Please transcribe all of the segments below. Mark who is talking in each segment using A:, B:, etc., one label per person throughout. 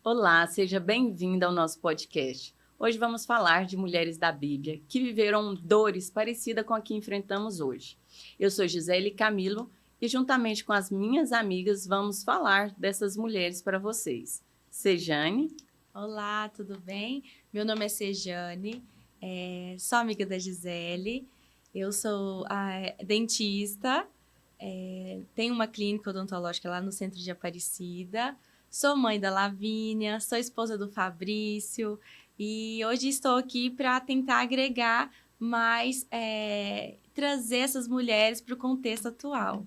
A: Olá, seja bem-vinda ao nosso podcast. Hoje vamos falar de mulheres da Bíblia que viveram dores parecidas com a que enfrentamos hoje. Eu sou Gisele Camilo e, juntamente com as minhas amigas, vamos falar dessas mulheres para vocês. Sejane.
B: Olá, tudo bem? Meu nome é Sejane, sou amiga da Gisele, eu sou dentista, tenho uma clínica odontológica lá no centro de Aparecida, sou mãe da Lavínia, sou esposa do Fabrício e hoje estou aqui para tentar agregar mais, trazer essas mulheres para o contexto atual.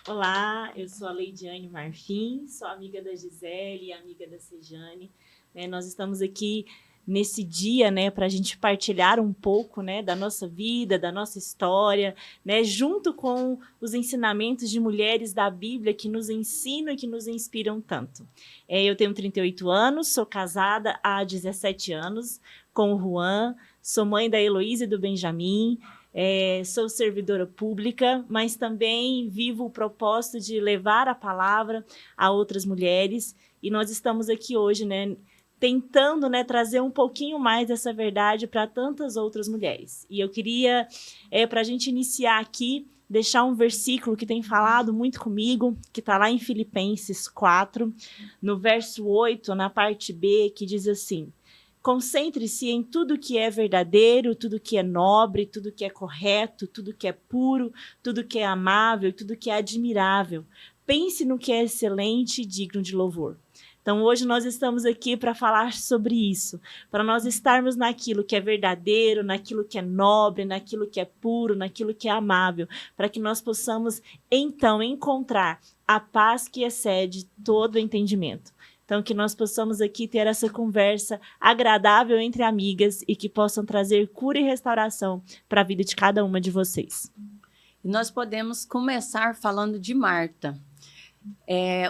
C: Olá, eu sou a Leidiane Marfim, sou amiga da Gisele e amiga da Sejane. Nós estamos aqui nesse dia, para a gente partilhar um pouco, da nossa vida, da nossa história, junto com os ensinamentos de mulheres da Bíblia que nos ensinam e que nos inspiram tanto. Eu tenho 38 anos, sou casada há 17 anos com o Juan, sou mãe da Heloísa e do Benjamin. Sou servidora pública, mas também vivo o propósito de levar a palavra a outras mulheres. E nós estamos aqui hoje, tentando trazer um pouquinho mais dessa verdade para tantas outras mulheres. E eu queria, para a gente iniciar aqui, deixar um versículo que tem falado muito comigo, que está lá em Filipenses 4, no verso 8, na parte B, que diz assim: concentre-se em tudo que é verdadeiro, tudo que é nobre, tudo que é correto, tudo que é puro, tudo que é amável, tudo que é admirável. Pense no que é excelente e digno de louvor. Então, hoje nós estamos aqui para falar sobre isso, para nós estarmos naquilo que é verdadeiro, naquilo que é nobre, naquilo que é puro, naquilo que é amável, para que nós possamos, então, encontrar a paz que excede todo entendimento. Então, que nós possamos aqui ter essa conversa agradável entre amigas e que possam trazer cura e restauração para a vida de cada uma de vocês.
A: E nós podemos começar falando de Marta.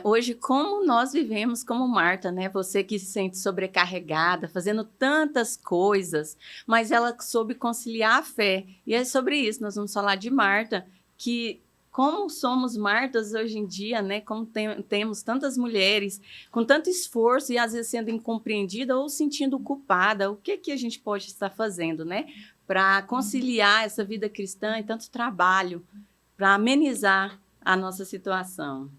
A: Hoje, como nós vivemos como Marta, né? Você que se sente sobrecarregada, fazendo tantas coisas, mas ela soube conciliar a fé. E é sobre isso, nós vamos falar de Marta, que como somos Martas hoje em dia, né? Como temos tantas mulheres com tanto esforço e às vezes sendo incompreendida ou sentindo culpada, o que a gente pode estar fazendo, né? Para conciliar essa vida cristã e tanto trabalho, para amenizar a nossa situação.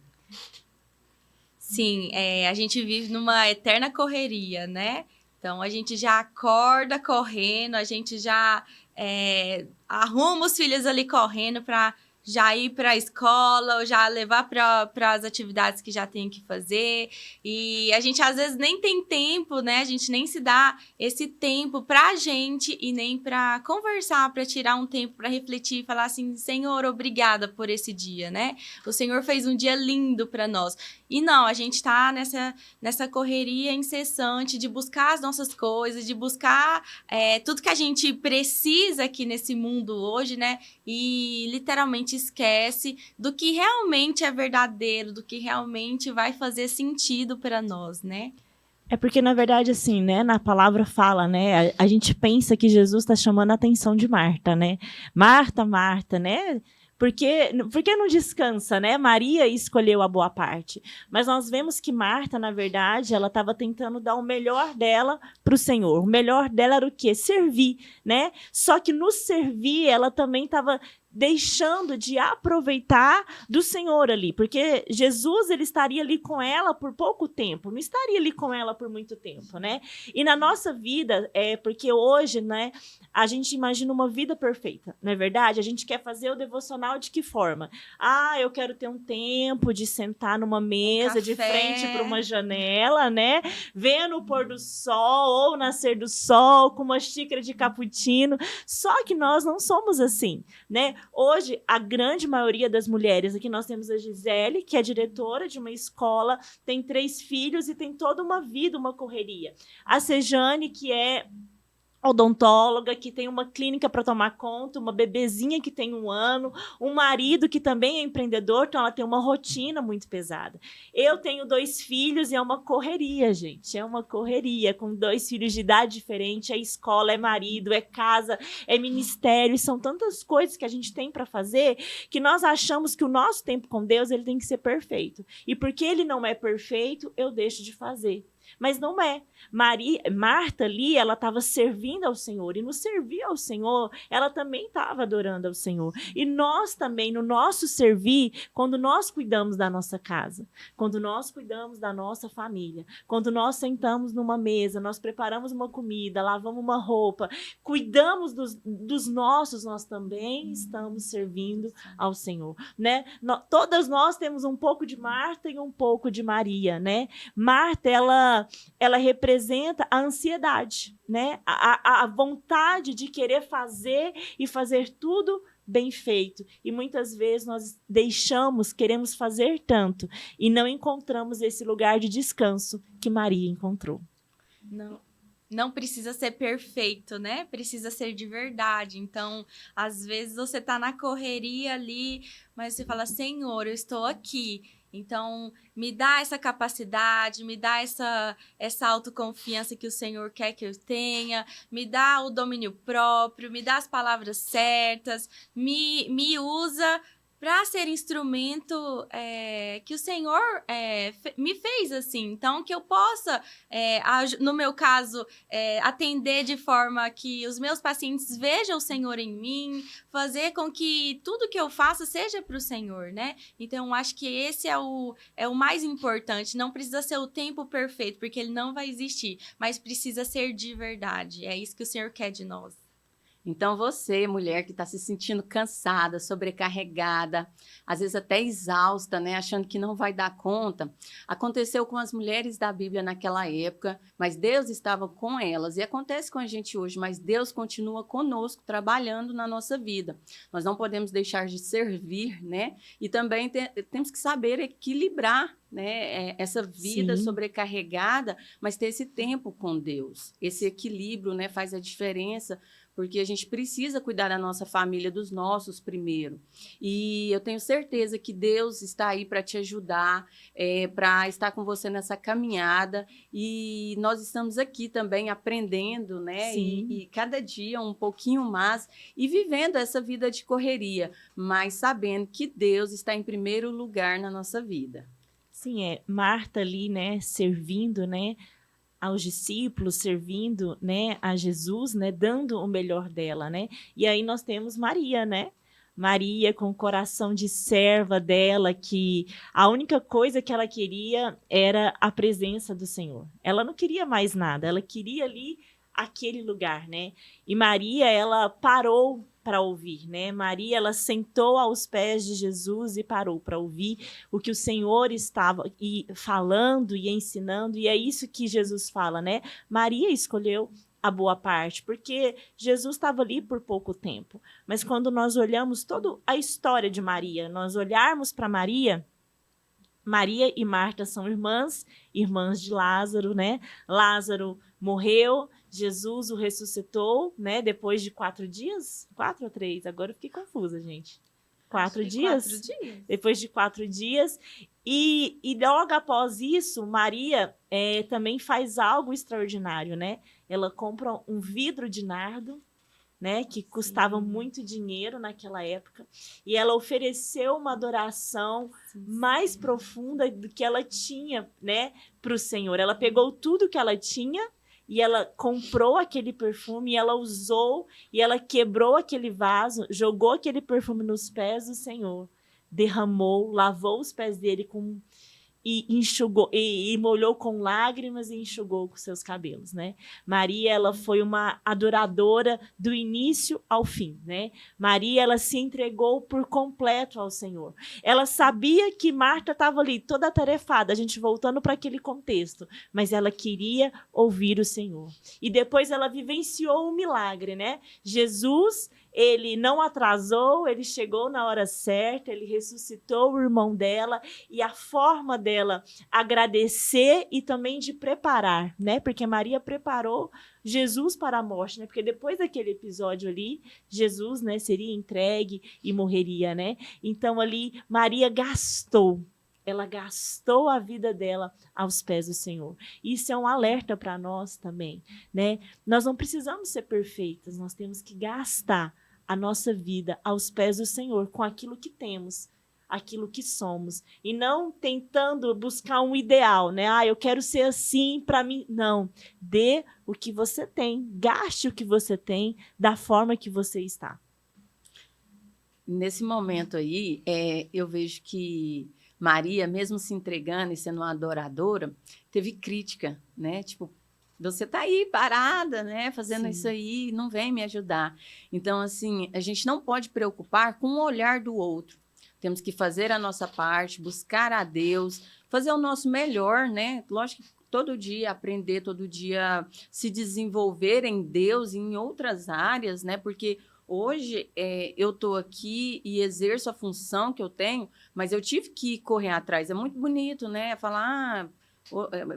B: Sim, a gente vive numa eterna correria, né? Então, a gente já acorda correndo, a gente já arruma os filhos ali correndo para já ir para a escola ou já levar para as atividades que já tem que fazer. E a gente, às vezes, nem tem tempo, né? A gente nem se dá esse tempo para a gente e nem para conversar, para tirar um tempo para refletir e falar assim: Senhor, obrigada por esse dia, né? O Senhor fez um dia lindo para nós. E não, a gente está nessa correria incessante de buscar as nossas coisas, de buscar tudo que a gente precisa aqui nesse mundo hoje, né? E literalmente esquece do que realmente é verdadeiro, do que realmente vai fazer sentido para nós, né?
C: É porque, na verdade, assim, na palavra fala, a gente pensa que Jesus está chamando a atenção de Marta, né? Marta, Marta, né? Porque não descansa, né? Maria escolheu a boa parte. Mas nós vemos que Marta, na verdade, ela estava tentando dar o melhor dela para o Senhor. O melhor dela era o quê? Servir, né? Só que no servir, ela também estava deixando de aproveitar do Senhor ali, porque Jesus ele estaria ali com ela por pouco tempo, não estaria ali com ela por muito tempo, né? E na nossa vida, porque hoje, né, a gente imagina uma vida perfeita, não é verdade? A gente quer fazer o devocional de que forma? Eu quero ter um tempo de sentar numa mesa de frente para uma janela, né, vendo o pôr do sol ou o nascer do sol com uma xícara de cappuccino. Só que nós não somos assim, né? Hoje, a grande maioria das mulheres, aqui nós temos a Gisele, que é diretora de uma escola, tem 3 filhos e tem toda uma vida, uma correria. A Sejane, que é odontóloga, que tem uma clínica para tomar conta, uma bebezinha que tem 1 ano, um marido que também é empreendedor, então ela tem uma rotina muito pesada. Eu tenho 2 filhos e é uma correria, gente, é uma correria, com 2 filhos de idade diferente, é escola, é marido, é casa, é ministério, são tantas coisas que a gente tem para fazer, que nós achamos que o nosso tempo com Deus, ele tem que ser perfeito. E porque ele não é perfeito, eu deixo de fazer. Mas não é. Marta ali, ela estava servindo ao Senhor. E no servir ao Senhor, ela também estava adorando ao Senhor. E nós também, no nosso servir, quando nós cuidamos da nossa casa, quando nós cuidamos da nossa família, quando nós sentamos numa mesa, nós preparamos uma comida, lavamos uma roupa, cuidamos dos nossos, nós também estamos servindo ao Senhor, né? Todas nós temos um pouco de Marta e um pouco de Maria, né? Marta, ela representa a ansiedade, né? A vontade de querer fazer e fazer tudo bem feito. E muitas vezes nós queremos fazer tanto e não encontramos esse lugar de descanso que Maria encontrou.
B: Não precisa ser perfeito, né? Precisa ser de verdade. Então, às vezes você tá na correria ali, mas você fala, Senhor, eu estou aqui. Então, me dá essa capacidade, me dá essa autoconfiança que o Senhor quer que eu tenha, me dá o domínio próprio, me dá as palavras certas, me usa para ser instrumento que o Senhor me fez assim. Então, que eu possa, no meu caso, atender de forma que os meus pacientes vejam o Senhor em mim, fazer com que tudo que eu faça seja para o Senhor, né? Então, eu acho que esse é o mais importante. Não precisa ser o tempo perfeito, porque ele não vai existir, mas precisa ser de verdade. É isso que o Senhor quer de nós.
A: Então, você, mulher que está se sentindo cansada, sobrecarregada, às vezes até exausta, né, achando que não vai dar conta, aconteceu com as mulheres da Bíblia naquela época, mas Deus estava com elas. E acontece com a gente hoje, mas Deus continua conosco, trabalhando na nossa vida. Nós não podemos deixar de servir, né? E também temos que saber equilibrar, né, essa vida sobrecarregada, mas ter esse tempo com Deus. Esse equilíbrio, né, faz a diferença, porque a gente precisa cuidar da nossa família, dos nossos primeiro. E eu tenho certeza que Deus está aí para te ajudar, para estar com você nessa caminhada. E nós estamos aqui também aprendendo, né? E cada dia um pouquinho mais e vivendo essa vida de correria, mas sabendo que Deus está em primeiro lugar na nossa vida.
C: Sim, Marta ali, né, servindo, né, aos discípulos, servindo, né, a Jesus, né, dando o melhor dela, né? E aí nós temos Maria, né? Maria com o coração de serva dela, que a única coisa que ela queria era a presença do Senhor. Ela não queria mais nada, ela queria ali aquele lugar, né? E Maria, ela parou para ouvir, né? Maria, ela sentou aos pés de Jesus e parou para ouvir o que o Senhor estava falando e ensinando, e é isso que Jesus fala, né? Maria escolheu a boa parte, porque Jesus estava ali por pouco tempo. Mas quando nós olhamos toda a história de Maria, nós olharmos para Maria e Marta são irmãs de Lázaro, né? Lázaro morreu, Jesus o ressuscitou, né? Depois de 4 dias? 4 ou 3? Agora eu fiquei confusa, gente. 4 dias?
B: 4 dias.
C: Depois de 4 dias. E logo após isso, Maria também faz algo extraordinário, né? Ela compra um vidro de nardo, né, que custava muito dinheiro naquela época, e ela ofereceu uma adoração mais profunda do que ela tinha, né, para o Senhor. Ela pegou tudo que ela tinha e ela comprou aquele perfume, e ela usou, e ela quebrou aquele vaso, jogou aquele perfume nos pés do Senhor, derramou, lavou os pés dele e enxugou, e molhou com lágrimas e enxugou com seus cabelos, né? Maria, ela foi uma adoradora do início ao fim, né? Maria, ela se entregou por completo ao Senhor. Ela sabia que Marta estava ali toda atarefada, a gente voltando para aquele contexto, mas ela queria ouvir o Senhor. E depois ela vivenciou um milagre, né? Jesus, ele não atrasou, ele chegou na hora certa, ele ressuscitou o irmão dela, e a forma dela agradecer e também de preparar, né? Porque Maria preparou Jesus para a morte, né? Porque depois daquele episódio ali, Jesus, né, seria entregue e morreria, né? Então ali Maria ela gastou a vida dela aos pés do Senhor. Isso é um alerta para nós também, né? Nós não precisamos ser perfeitas, nós temos que gastar a nossa vida aos pés do Senhor com aquilo que temos, aquilo que somos, e não tentando buscar um ideal, né? Ah, eu quero ser assim para mim. Não, dê o que você tem, gaste o que você tem da forma que você está.
A: Nesse momento aí, eu vejo que Maria, mesmo se entregando e sendo uma adoradora, teve crítica, né? Tipo, você tá aí parada, né? Fazendo
C: Sim.
A: isso aí, não vem me ajudar. Então, assim, a gente não pode preocupar com o olhar do outro. Temos que fazer a nossa parte, buscar a Deus, fazer o nosso melhor, né? Lógico que todo dia aprender, todo dia se desenvolver em Deus e em outras áreas, né? Porque hoje eu estou aqui e exerço a função que eu tenho, mas eu tive que correr atrás. É muito bonito, né? Falar,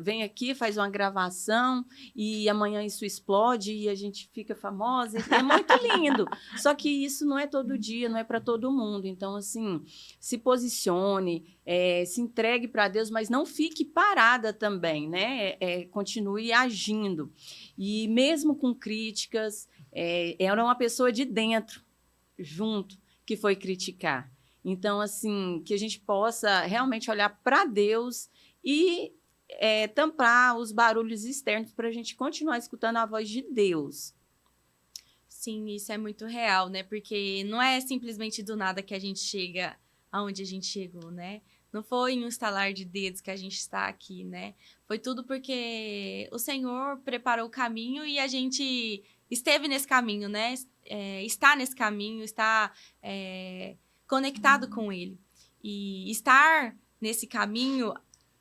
A: vem aqui, faz uma gravação e amanhã isso explode e a gente fica famosa. É muito lindo. Só que isso não é todo dia, não é para todo mundo. Então, assim, se posicione, se entregue para Deus, mas não fique parada também, né? Continue agindo. E mesmo com críticas, era uma pessoa de dentro, junto, que foi criticar. Então, assim, que a gente possa realmente olhar para Deus e tampar os barulhos externos para a gente continuar escutando a voz de Deus.
B: Sim, isso é muito real, né? Porque não é simplesmente do nada que a gente chega aonde a gente chegou, né? Não foi em um estalar de dedos que a gente está aqui, né? Foi tudo porque o Senhor preparou o caminho e a gente esteve nesse caminho, né? Está nesse caminho, está conectado com Ele. E estar nesse caminho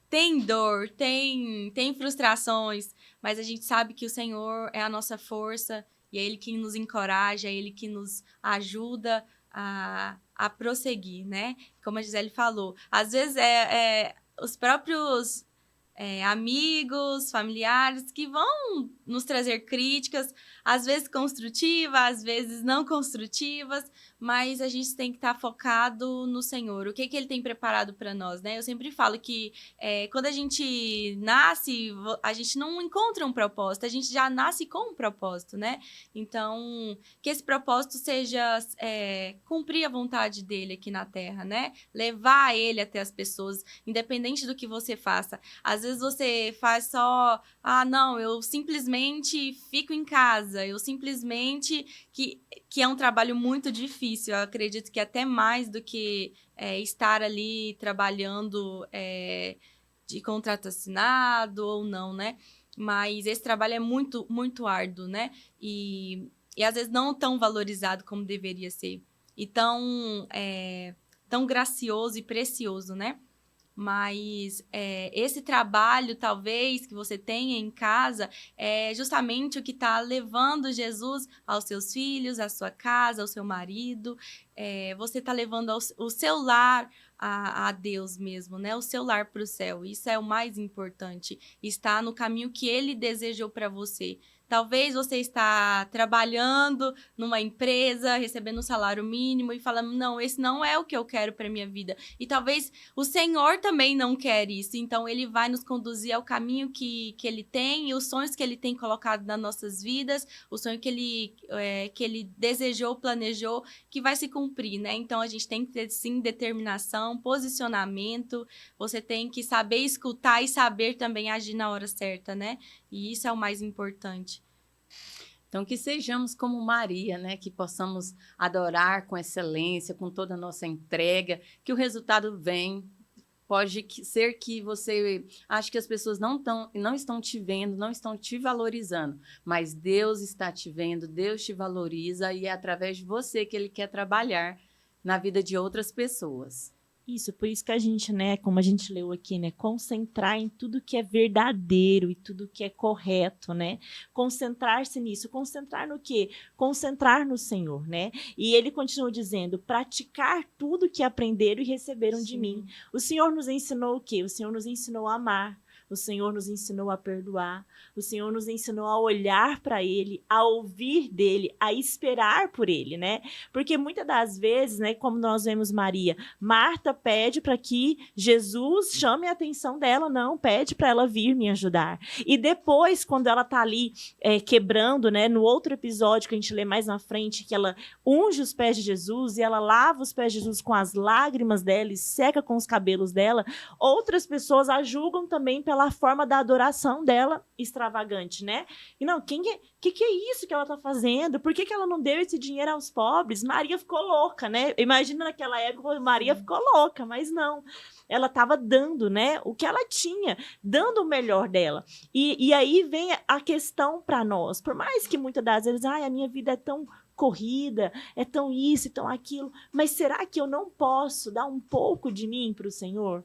B: tem dor, tem frustrações, mas a gente sabe que o Senhor é a nossa força e é Ele que nos encoraja, é Ele que nos ajuda a prosseguir, né? Como a Gisele falou, às vezes os próprios amigos, familiares que vão nos trazer críticas, às vezes construtivas, às vezes não construtivas, mas a gente tem que estar focado no Senhor. O que Ele tem preparado para nós, né? Eu sempre falo que quando a gente nasce, a gente não encontra um propósito, a gente já nasce com um propósito, né? Então, que esse propósito seja cumprir a vontade dele aqui na Terra, né? Levar ele até as pessoas, independente do que você faça. Às vezes você faz só, não, eu simplesmente fico em casa, eu simplesmente, que é um trabalho muito difícil, eu acredito que até mais do que estar ali trabalhando de contrato assinado ou não, né? Mas esse trabalho é muito, muito árduo, né? E às vezes não tão valorizado como deveria ser. E tão gracioso e precioso, né? Mas esse trabalho, talvez, que você tenha em casa, é justamente o que está levando Jesus aos seus filhos, à sua casa, ao seu marido. Você está levando o seu lar a Deus mesmo, né? O seu lar para o céu. Isso é o mais importante. Está no caminho que Ele desejou para você. Talvez você está trabalhando numa empresa, recebendo um salário mínimo e falando, não, esse não é o que eu quero para minha vida. E talvez o Senhor também não quer isso. Então, Ele vai nos conduzir ao caminho que Ele tem e os sonhos que Ele tem colocado nas nossas vidas, o sonho que Ele desejou, planejou, que vai se cumprir, né? Então, a gente tem que ter, sim, determinação, posicionamento. Você tem que saber escutar e saber também agir na hora certa, né? E isso é o mais importante.
A: Então, que sejamos como Maria, né? Que possamos adorar com excelência, com toda a nossa entrega, que o resultado vem. Pode ser que você ache que as pessoas não estão te vendo, não estão te valorizando, mas Deus está te vendo, Deus te valoriza e é através de você que Ele quer trabalhar na vida de outras pessoas.
C: Isso, por isso que a gente, né, como a gente leu aqui, né, concentrar em tudo que é verdadeiro e tudo que é correto, né? Concentrar-se nisso. Concentrar no quê? Concentrar no Senhor, né? E ele continua dizendo, praticar tudo que aprenderam e receberam de mim. O Senhor nos ensinou o quê? O Senhor nos ensinou a amar. O Senhor nos ensinou a perdoar. O Senhor nos ensinou a olhar para Ele, a ouvir dEle, a esperar por Ele, né? Porque muitas das vezes, né, como nós vemos Maria, Marta pede para que Jesus chame a atenção dela, não, pede para ela vir me ajudar. E depois, quando ela está ali quebrando, né, no outro episódio que a gente lê mais na frente, que ela unge os pés de Jesus e ela lava os pés de Jesus com as lágrimas dela e seca com os cabelos dela, outras pessoas a julgam também pela forma da adoração dela extravagante, né? E não, que é isso que ela tá fazendo? Por que ela não deu esse dinheiro aos pobres? Maria ficou louca, né? Imagina naquela época, Maria ficou louca, mas não. Ela estava dando, né, o que ela tinha, dando o melhor dela. E aí vem a questão para nós. Por mais que muitas das vezes, a minha vida é tão corrida, é tão isso e tão aquilo, mas será que eu não posso dar um pouco de mim para o Senhor?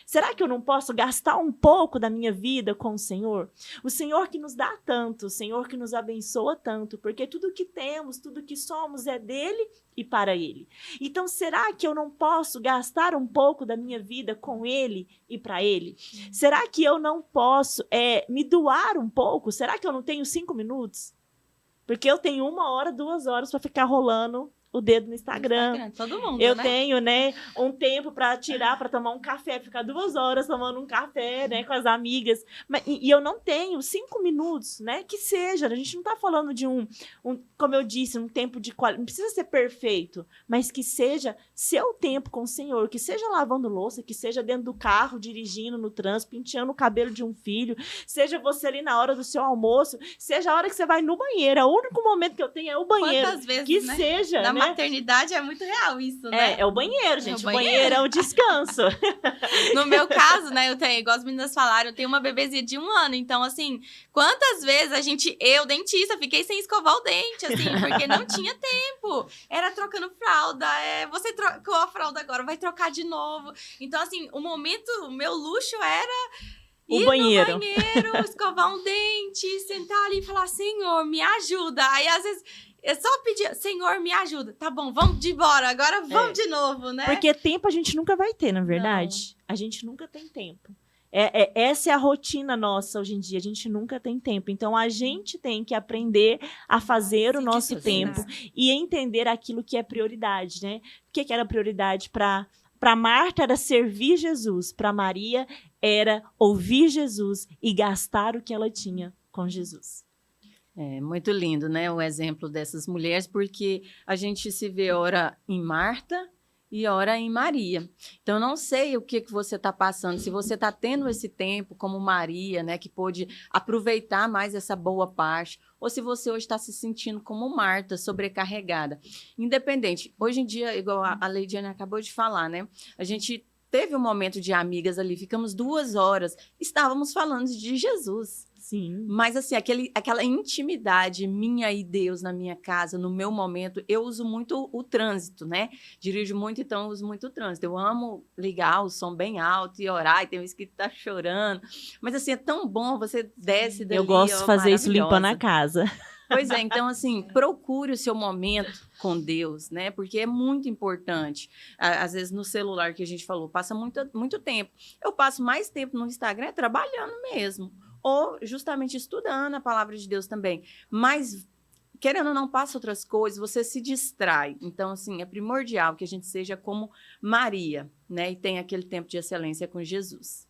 C: Será que eu não posso gastar um pouco da minha vida com o Senhor? O Senhor que nos dá tanto, o Senhor que nos abençoa tanto, porque tudo que temos, tudo que somos é dele e para ele. Então, será que eu não posso gastar um pouco da minha vida com ele e para ele? Será que eu não posso me doar um pouco? Será que eu não tenho 5 minutos? Porque eu tenho 1 hora, 2 horas para ficar rolando o dedo no Instagram.
B: Todo mundo,
C: eu
B: né?
C: tenho, né, um tempo para tirar, para tomar um café, ficar 2 horas tomando um café, né, com as amigas. E eu não tenho 5 minutos, né, que seja. A gente não está falando de como eu disse, um tempo de qualidade. Não precisa ser perfeito, mas que seja seu tempo com o Senhor, que seja lavando louça, que seja dentro do carro, dirigindo no trânsito, penteando o cabelo de um filho, seja você ali na hora do seu almoço, seja a hora que você vai no banheiro. O único momento que eu tenho é o banheiro.
B: Quantas vezes,
C: que
B: né?
C: seja,
B: Na
C: né?
B: maternidade é muito real isso, né?
C: É o banheiro, gente.
B: É o
C: O banheiro é o descanso.
B: No meu caso, né, igual as meninas falaram, eu tenho uma bebezinha de 1 ano. Então, assim, quantas vezes eu, dentista, fiquei sem escovar o dente, assim, porque não tinha tempo. Era trocando fralda, você trocou a fralda agora, vai trocar de novo. Então, assim, o meu luxo era ir
C: banheiro.
B: no banheiro, escovar um dente, sentar ali e falar, Senhor, me ajuda. Aí, às vezes, eu só pedia, Senhor, me ajuda. Tá bom, vamos embora, agora vamos de novo, né?
C: Porque tempo a gente nunca vai ter, na verdade. Não. A gente nunca tem tempo. Essa é a rotina nossa hoje em dia. A gente nunca tem tempo. Então, a gente tem que aprender a fazer o nosso tempo e entender aquilo que é prioridade, né? O que era prioridade para Marta era servir Jesus. Para Maria era ouvir Jesus e gastar o que ela tinha com Jesus.
A: É muito lindo, né, o exemplo dessas mulheres, porque a gente se vê ora em Marta e ora em Maria. Então, eu não sei o que você está passando, se você está tendo esse tempo como Maria, né, que pôde aproveitar mais essa boa parte, ou se você hoje está se sentindo como Marta, sobrecarregada. Independente, hoje em dia, igual a Leidiane acabou de falar, né, a gente teve um momento de amigas ali, ficamos 2 horas, estávamos falando de Jesus.
C: Sim.
A: Mas, assim, aquela intimidade minha e Deus na minha casa, no meu momento, eu uso muito o trânsito, né? Dirijo muito, então eu uso muito o trânsito. Eu amo ligar o som bem alto e orar, e tem uns que tá chorando. Mas, assim, é tão bom, você desce dali.
C: Eu gosto de fazer isso limpando a casa.
A: Pois é, então, assim, procure o seu momento com Deus, né? Porque é muito importante. Às vezes, no celular que a gente falou, passa muito tempo. Eu passo mais tempo no Instagram trabalhando mesmo. Ou justamente estudando a palavra de Deus também. Mas, querendo ou não, passa outras coisas, você se distrai. Então, assim, é primordial que a gente seja como Maria, né? E tenha aquele tempo de excelência com Jesus.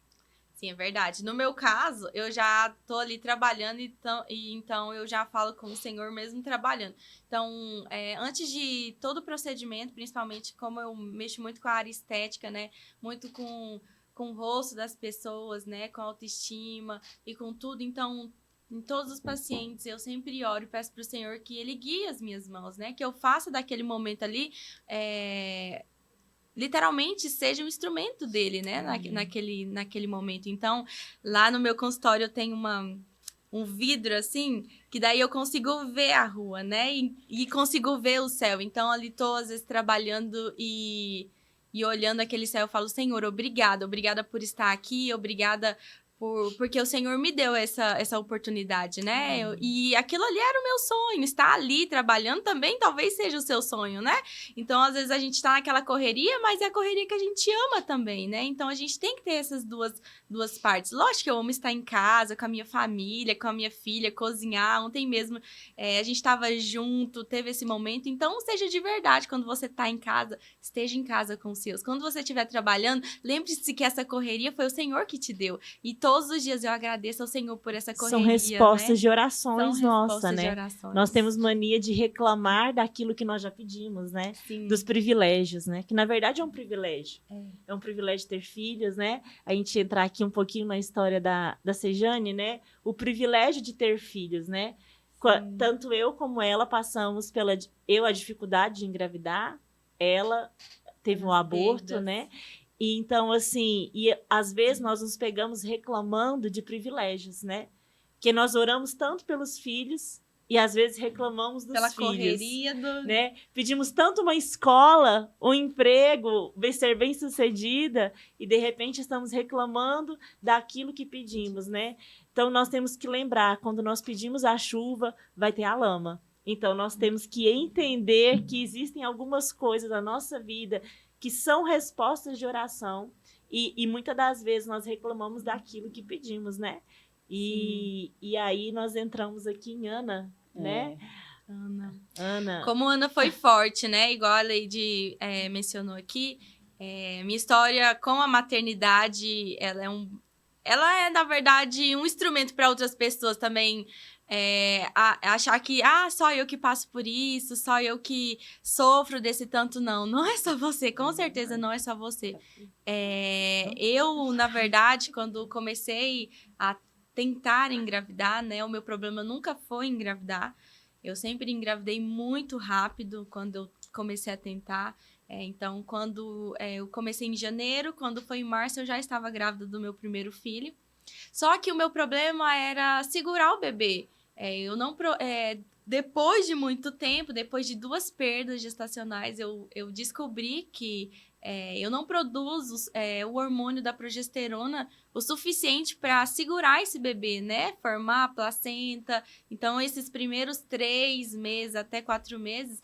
B: Sim, é verdade. No meu caso, eu já tô ali trabalhando, então eu já falo com o Senhor mesmo trabalhando. Então, antes de todo o procedimento, principalmente como eu mexo muito com a área estética, né? Muito com o rosto das pessoas, né, com a autoestima e com tudo. Então, em todos os pacientes, eu sempre oro e peço para o Senhor que Ele guie as minhas mãos, né, que eu faça daquele momento ali, literalmente, seja um instrumento dele, né, naquele momento. Então, lá no meu consultório eu tenho um vidro, assim, que daí eu consigo ver a rua, né, e consigo ver o céu. Então, ali tô, às vezes, trabalhando e e olhando aquele céu, eu falo, Senhor, obrigada por estar aqui, obrigada porque o Senhor me deu essa oportunidade, né? E aquilo ali era o meu sonho, estar ali trabalhando também talvez seja o seu sonho, né? Então, às vezes a gente tá naquela correria, mas é a correria que a gente ama também, né? Então, a gente tem que ter essas duas partes. Lógico que eu amo estar em casa, com a minha família, com a minha filha, cozinhar. Ontem mesmo a gente tava junto, teve esse momento. Então, seja de verdade, quando você tá em casa, esteja em casa com os seus. Quando você estiver trabalhando, lembre-se que essa correria foi o Senhor que te deu. E todos os dias eu agradeço ao Senhor por essa correria,
C: São respostas
B: né?
C: de orações nossa,
B: de
C: né?
B: orações.
C: Nós temos mania de reclamar daquilo que nós já pedimos, né?
B: Sim.
C: Dos privilégios, né? Que na verdade é um privilégio. É um privilégio ter filhos, né? A gente entrar aqui um pouquinho na história da Sejane, né? O privilégio de ter filhos, né? Tanto eu como ela passamos pela... Eu, a dificuldade de engravidar, ela teve um aborto,
B: perdas,
C: né? E então, assim, e às vezes nós nos pegamos reclamando de privilégios, né? Que nós oramos tanto pelos filhos e às vezes reclamamos dos
B: pela
C: filhos.
B: correria
C: Né? Pedimos tanto uma escola, um emprego, ser bem-sucedida e de repente estamos reclamando daquilo que pedimos, né? Então nós temos que lembrar, quando nós pedimos a chuva, vai ter a lama. Então nós temos que entender que existem algumas coisas na nossa vida que são respostas de oração e muitas das vezes nós reclamamos daquilo que pedimos, né? E aí nós entramos aqui em Ana, né? Ana.
B: Como Ana foi forte, né? Igual a Leide mencionou aqui, minha história com a maternidade, ela é, na verdade, um instrumento para outras pessoas também achar que só eu que passo por isso, só eu que sofro desse tanto. Não é só você, com certeza não é só você. Eu, na verdade, quando comecei a tentar engravidar, né, o meu problema nunca foi engravidar. Eu sempre engravidei muito rápido quando eu comecei a tentar. Então, quando eu comecei em janeiro, quando foi em março, eu já estava grávida do meu primeiro filho. Só que o meu problema era segurar o bebê. Depois de muito tempo, depois de 2 perdas gestacionais, eu descobri que eu não produzo o hormônio da progesterona o suficiente para segurar esse bebê, né? Formar a placenta. Então, esses primeiros 3 meses até 4 meses,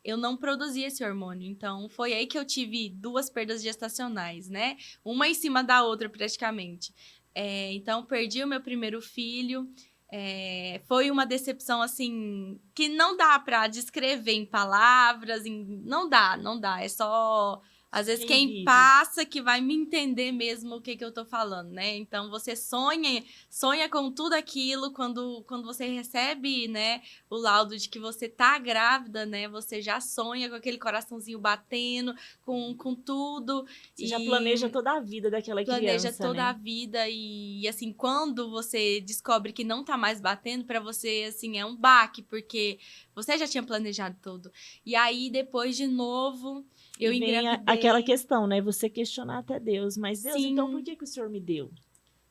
B: eu não produzia esse hormônio. Então, foi aí que eu tive 2 perdas gestacionais, né? Uma em cima da outra, praticamente. Então, perdi o meu primeiro filho. Foi uma decepção, assim, que não dá para descrever em palavras. Não dá. É só... Às vezes, quem passa que vai me entender mesmo o que eu tô falando, né? Então, você sonha com tudo aquilo. Quando você recebe, né, o laudo de que você tá grávida, né? Você já sonha com aquele coraçãozinho batendo, com tudo.
C: Você já planeja toda a vida daquela criança,
B: planeja toda
C: né?
B: a vida e, assim, quando você descobre que não tá mais batendo, pra você, assim, é um baque, porque você já tinha planejado tudo. E aí, depois, de novo... Eu engravidei.
C: Aquela questão, né? Você questionar até Deus. Mas, Deus,
B: Sim.
C: Então por que o Senhor me deu?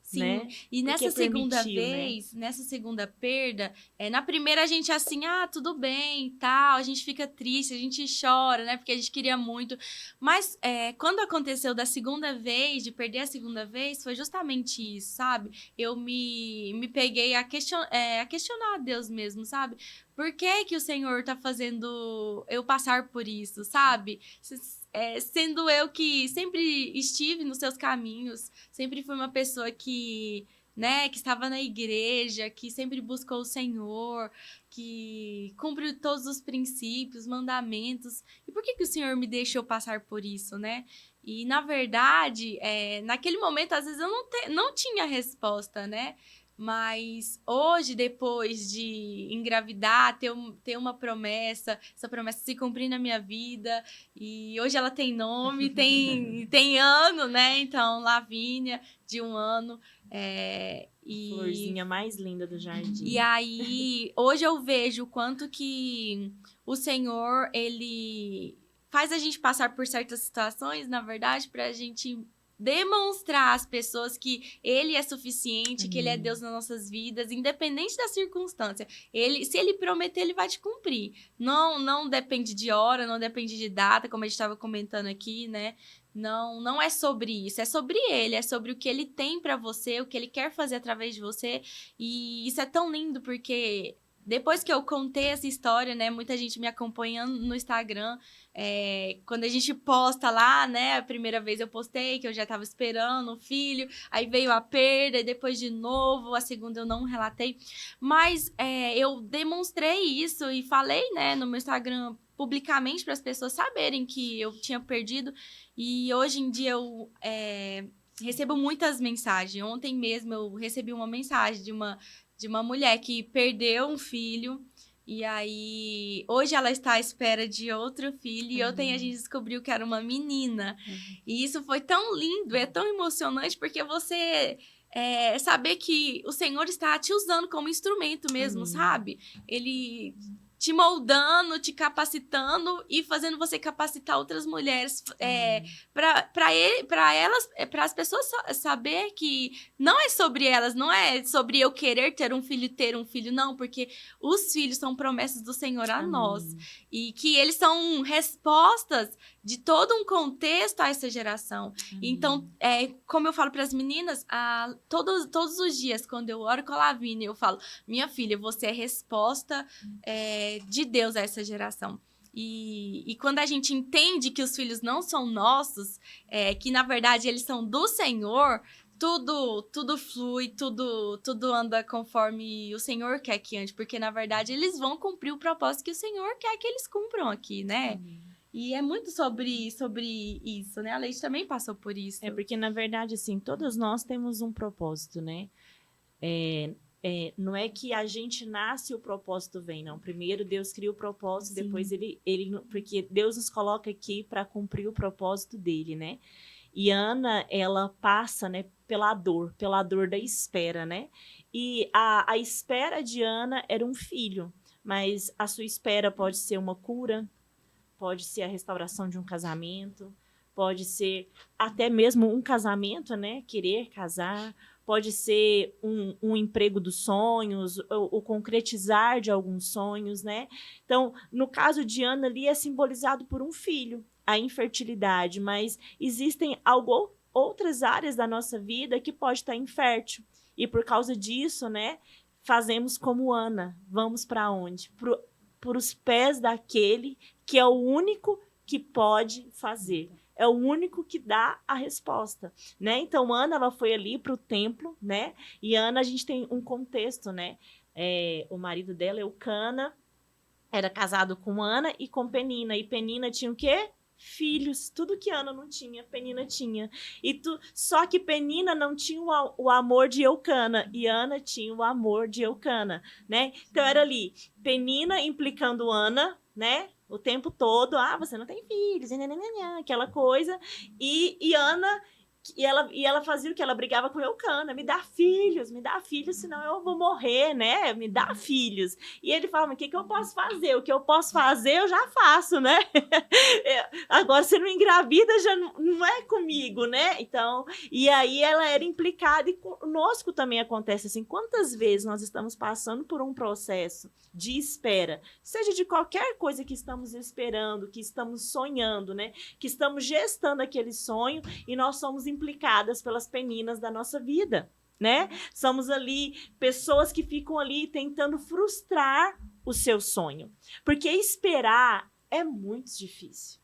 B: Sim,
C: né?
B: E nessa segunda vez,
C: né?
B: nessa segunda perda, na primeira a gente assim, tudo bem e tal, a gente fica triste, a gente chora, né? Porque a gente queria muito. Mas quando aconteceu da segunda vez, de perder a segunda vez, foi justamente isso, sabe? Eu me peguei a questionar a Deus mesmo, sabe? Por que que o Senhor tá fazendo eu passar por isso, sabe? Sendo eu que sempre estive nos seus caminhos, sempre fui uma pessoa que estava na igreja, que sempre buscou o Senhor, que cumpre todos os princípios, mandamentos. E por que que o Senhor me deixou passar por isso, né? E, na verdade, naquele momento, às vezes, eu não tinha resposta, né? Mas hoje, depois de engravidar, ter uma promessa, essa promessa se cumprir na minha vida, e hoje ela tem nome, tem ano, né? Então, Lavínia, de 1 ano.
C: Florzinha mais linda do jardim.
B: E aí, hoje eu vejo o quanto que o Senhor, ele faz a gente passar por certas situações, na verdade, pra gente demonstrar às pessoas que Ele é suficiente, que Ele é Deus nas nossas vidas, independente da circunstância. Se Ele prometer, Ele vai te cumprir. Não depende de hora, não depende de data, como a gente estava comentando aqui, né? Não é sobre isso, é sobre Ele, é sobre o que Ele tem para você, o que Ele quer fazer através de você. E isso é tão lindo, porque depois que eu contei essa história, né, muita gente me acompanhando no Instagram, quando a gente posta lá, né, a primeira vez eu postei que eu já tava esperando o filho, aí veio a perda, e depois de novo, a segunda eu não relatei, mas eu demonstrei isso e falei, né, no meu Instagram publicamente para as pessoas saberem que eu tinha perdido, e hoje em dia eu recebo muitas mensagens. Ontem mesmo eu recebi uma mensagem de uma mulher que perdeu um filho, e aí hoje ela está à espera de outro filho, e ontem a gente descobriu que era uma menina. E isso foi tão lindo, é tão emocionante, porque você saber que o Senhor está te usando como instrumento mesmo, sabe? Ele te moldando, te capacitando e fazendo você capacitar outras mulheres para as pessoas saber que não é sobre elas, não é sobre eu querer ter um filho, não, porque os filhos são promessas do Senhor a nós, e que eles são respostas de todo um contexto a essa geração. Então, como eu falo para as meninas, todos os dias, quando eu oro com a Lavínia, eu falo, minha filha, você é resposta de Deus a essa geração. E quando a gente entende que os filhos não são nossos, que na verdade eles são do Senhor, tudo flui, tudo anda conforme o Senhor quer que ande, porque na verdade eles vão cumprir o propósito que o Senhor quer que eles cumpram aqui, né? E é muito sobre isso, né? A Leite também passou por isso.
C: Porque na verdade, assim, todos nós temos um propósito, né? Não é que a gente nasce e o propósito vem, não. Primeiro Deus cria o propósito, sim, depois ele porque Deus nos coloca aqui para cumprir o propósito dele, né? E Ana, ela passa, né, pela dor da espera, né? E a espera de Ana era um filho, mas a sua espera pode ser uma cura, pode ser a restauração de um casamento, pode ser até mesmo um casamento, né? Querer casar, pode ser um emprego dos sonhos, o concretizar de alguns sonhos, né? Então, no caso de Ana ali é simbolizado por um filho, a infertilidade, mas existem outras áreas da nossa vida que pode estar infértil. E por causa disso, né, fazemos como Ana, vamos para onde? Por os pés daquele que é o único que pode fazer. É o único que dá a resposta, né? Então, Ana, ela foi ali para o templo, né? E Ana, a gente tem um contexto, né? O marido dela, Eucana, era casado com Ana e com Penina. E Penina tinha o quê? Filhos. Tudo que Ana não tinha, Penina tinha. Só que Penina não tinha o amor de Eucana e Ana tinha o amor de Eucana, né? Então, era ali, Penina implicando Ana, né? O tempo todo, você não tem filhos, aquela coisa. E Ana, e ela fazia o que? Ela brigava com Eucana, me dá filhos, senão eu vou morrer, né? Me dá filhos. E ele fala, mas o que eu posso fazer? O que eu posso fazer, eu já faço, né? Agora, você não engravida, já não é comigo, né? Então, e aí ela era implicada, e conosco também acontece assim. Quantas vezes nós estamos passando por um processo de espera, seja de qualquer coisa que estamos esperando, que estamos sonhando, né? Que estamos gestando aquele sonho, e nós somos implicadas pelas peninas da nossa vida, né? Somos ali pessoas que ficam ali tentando frustrar o seu sonho, porque esperar é muito difícil.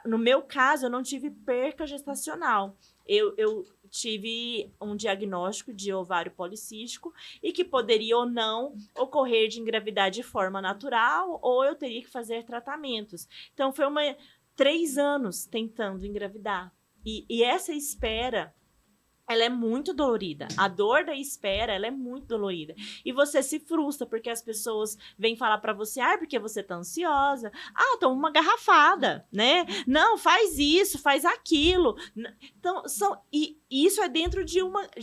C: No meu caso, eu não tive perca gestacional. Eu tive um diagnóstico de ovário policístico e que poderia ou não ocorrer de engravidar de forma natural, ou eu teria que fazer tratamentos. Então, foi 3 anos tentando engravidar. E essa espera, ela é muito dolorida. A dor da espera, ela é muito dolorida. E você se frustra, porque as pessoas vêm falar pra você, porque você tá ansiosa. Toma uma garrafada, né? Não, faz isso, faz aquilo. Então, e isso é dentro de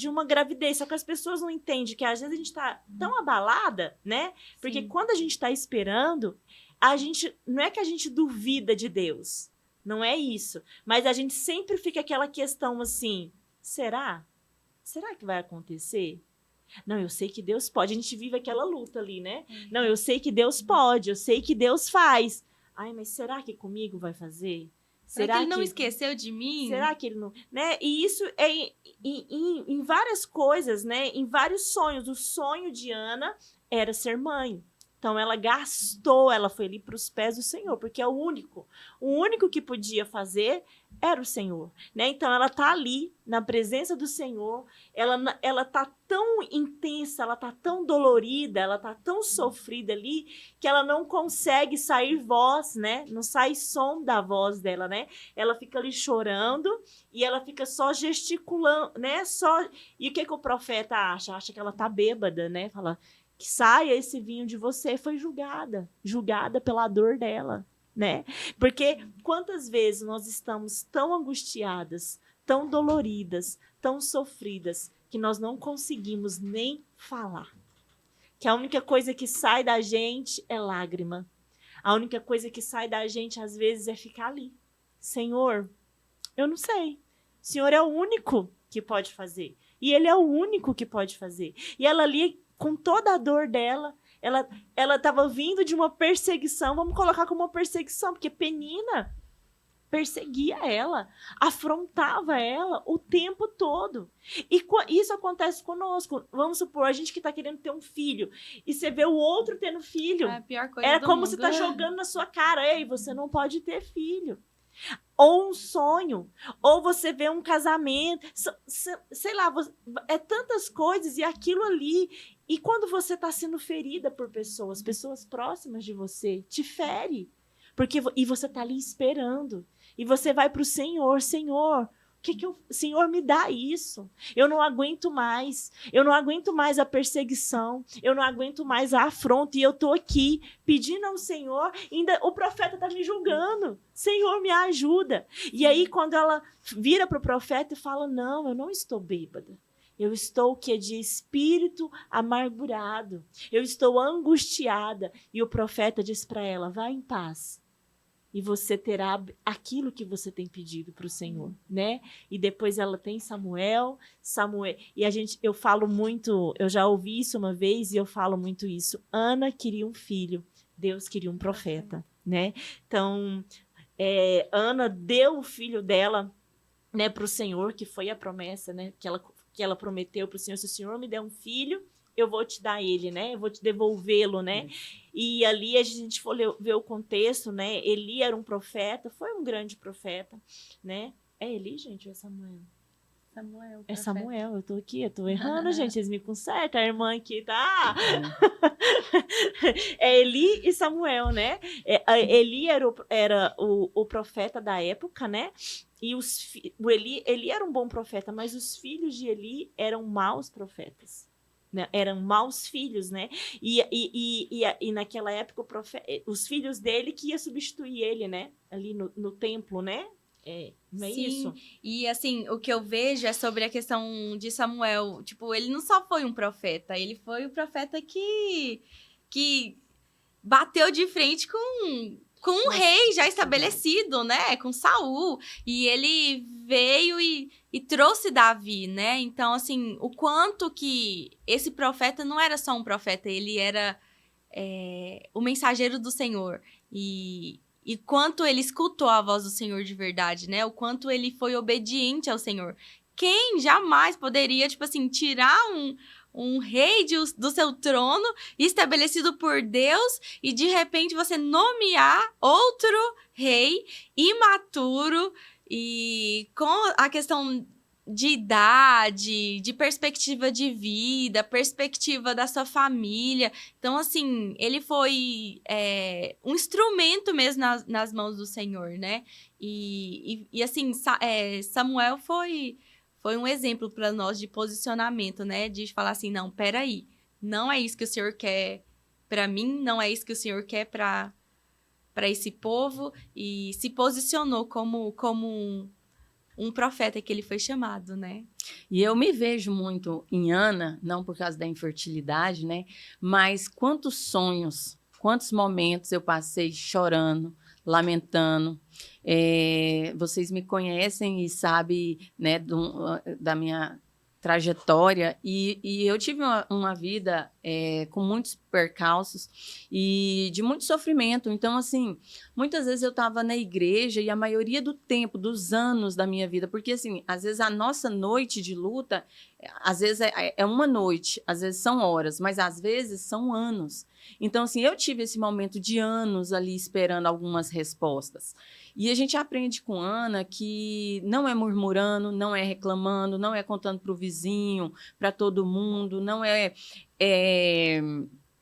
C: uma gravidez. Só que as pessoas não entendem que às vezes a gente tá tão abalada, né? Porque quando a gente tá esperando, não é que a gente duvida de Deus, Não é isso. Mas a gente sempre fica aquela questão assim, será? Será que vai acontecer? Não, eu sei que Deus pode. A gente vive aquela luta ali, né? Não, eu sei que Deus pode, eu sei que Deus faz. Ai, mas será que comigo vai fazer?
B: Será que ele não esqueceu de mim?
C: Será que ele não... Né? E isso é em várias coisas, né? Em vários sonhos. O sonho de Ana era ser mãe. Então, ela gastou, ela foi ali para os pés do Senhor, porque é o único que podia fazer era o Senhor, né? Então, ela tá ali, na presença do Senhor, ela tá tão intensa, ela tá tão dolorida, ela tá tão sofrida ali, que ela não consegue sair voz, né? Não sai som da voz dela, né? Ela fica ali chorando e ela fica só gesticulando, né? E o que o profeta acha? Acha que ela tá bêbada, né? Fala... que saia esse vinho de você, foi julgada pela dor dela, né? Porque quantas vezes nós estamos tão angustiadas, tão doloridas, tão sofridas, que nós não conseguimos nem falar. Que a única coisa que sai da gente é lágrima. A única coisa que sai da gente, às vezes, é ficar ali. Senhor, eu não sei. O Senhor é o único que pode fazer. E Ele é o único que pode fazer. E ela ali, com toda a dor dela, ela estava vindo de uma perseguição, vamos colocar como uma perseguição, porque Penina perseguia ela, afrontava ela o tempo todo. E isso acontece conosco. Vamos supor, a gente que está querendo ter um filho, e você vê o outro tendo filho,
B: É a pior coisa
C: é
B: do
C: como
B: mundo.
C: se está jogando na sua cara, ei, você não pode ter filho. Ou um sonho, ou você vê um casamento, sei lá, é tantas coisas e aquilo ali. E quando você está sendo ferida por pessoas próximas de você, te fere. E você está ali esperando. E você vai para o Senhor, Senhor, Senhor, me dá isso. Eu não aguento mais. Eu não aguento mais a perseguição. Eu não aguento mais a afronta. E eu estou aqui pedindo ao Senhor. Ainda o profeta está me julgando. Senhor, me ajuda. E aí, quando ela vira para o profeta e fala, não, eu não estou bêbada. Eu estou de espírito amargurado. Eu estou angustiada. E o profeta diz para ela, vá em paz. E você terá aquilo que você tem pedido para o Senhor, né? E depois ela tem Samuel. E eu falo muito, eu já ouvi isso uma vez e eu falo muito isso. Ana queria um filho, Deus queria um profeta, né? Então, Ana deu o filho dela, né, para o Senhor, que foi a promessa, né? Que ela prometeu para o Senhor, se o Senhor me der um filho, eu vou te dar ele, né? Eu vou te devolvê-lo, né? E ali a gente for ver o contexto, né? Eli era um profeta, foi um grande profeta, né? É Eli, gente, ou é Samuel?
B: Samuel.
C: É Samuel, eu tô errando, gente, eles me consertam, a irmã aqui tá... É Eli e Samuel, né? Eli era o profeta da época, né? E o Eli era um bom profeta, mas os filhos de Eli eram maus profetas. Né? Eram maus filhos, né? E naquela época, os filhos dele que ia substituir ele, né? Ali no templo, né? Não é
B: Sim,
C: isso?
B: E assim, o que eu vejo é sobre a questão de Samuel. Tipo, ele não só foi um profeta, ele foi o profeta que bateu de frente com um rei já estabelecido, né? Com Saul. E ele veio e trouxe Davi, né? Então, assim, o quanto que esse profeta não era só um profeta, ele era o mensageiro do Senhor. E quanto ele escutou a voz do Senhor de verdade, né? O quanto ele foi obediente ao Senhor. Quem jamais poderia, tipo assim, tirar um rei do seu trono estabelecido por Deus e de repente você nomear outro rei imaturo e com a questão de idade, de perspectiva de vida, perspectiva da sua família. Então, assim, ele foi um instrumento mesmo nas mãos do Senhor, né? E assim, Samuel foi um exemplo para nós de posicionamento, né? De falar assim, não, peraí, não é isso que o Senhor quer para mim, não é isso que o Senhor quer para esse povo, e se posicionou como um profeta que ele foi chamado, né?
A: E eu me vejo muito em Ana, não por causa da infertilidade, né? Mas quantos sonhos, quantos momentos eu passei chorando, lamentando. Vocês me conhecem e sabem, né, da minha trajetória, e eu tive uma vida com muitos percalços e de muito sofrimento. Então, assim, muitas vezes eu estava na igreja e a maioria do tempo, dos anos da minha vida, porque, assim, às vezes a nossa noite de luta, às vezes é uma noite, às vezes são horas, mas às vezes são anos. Então, assim, eu tive esse momento de anos ali esperando algumas respostas. E a gente aprende com Ana que não é murmurando, não é reclamando, não é contando para o vizinho, para todo mundo, não é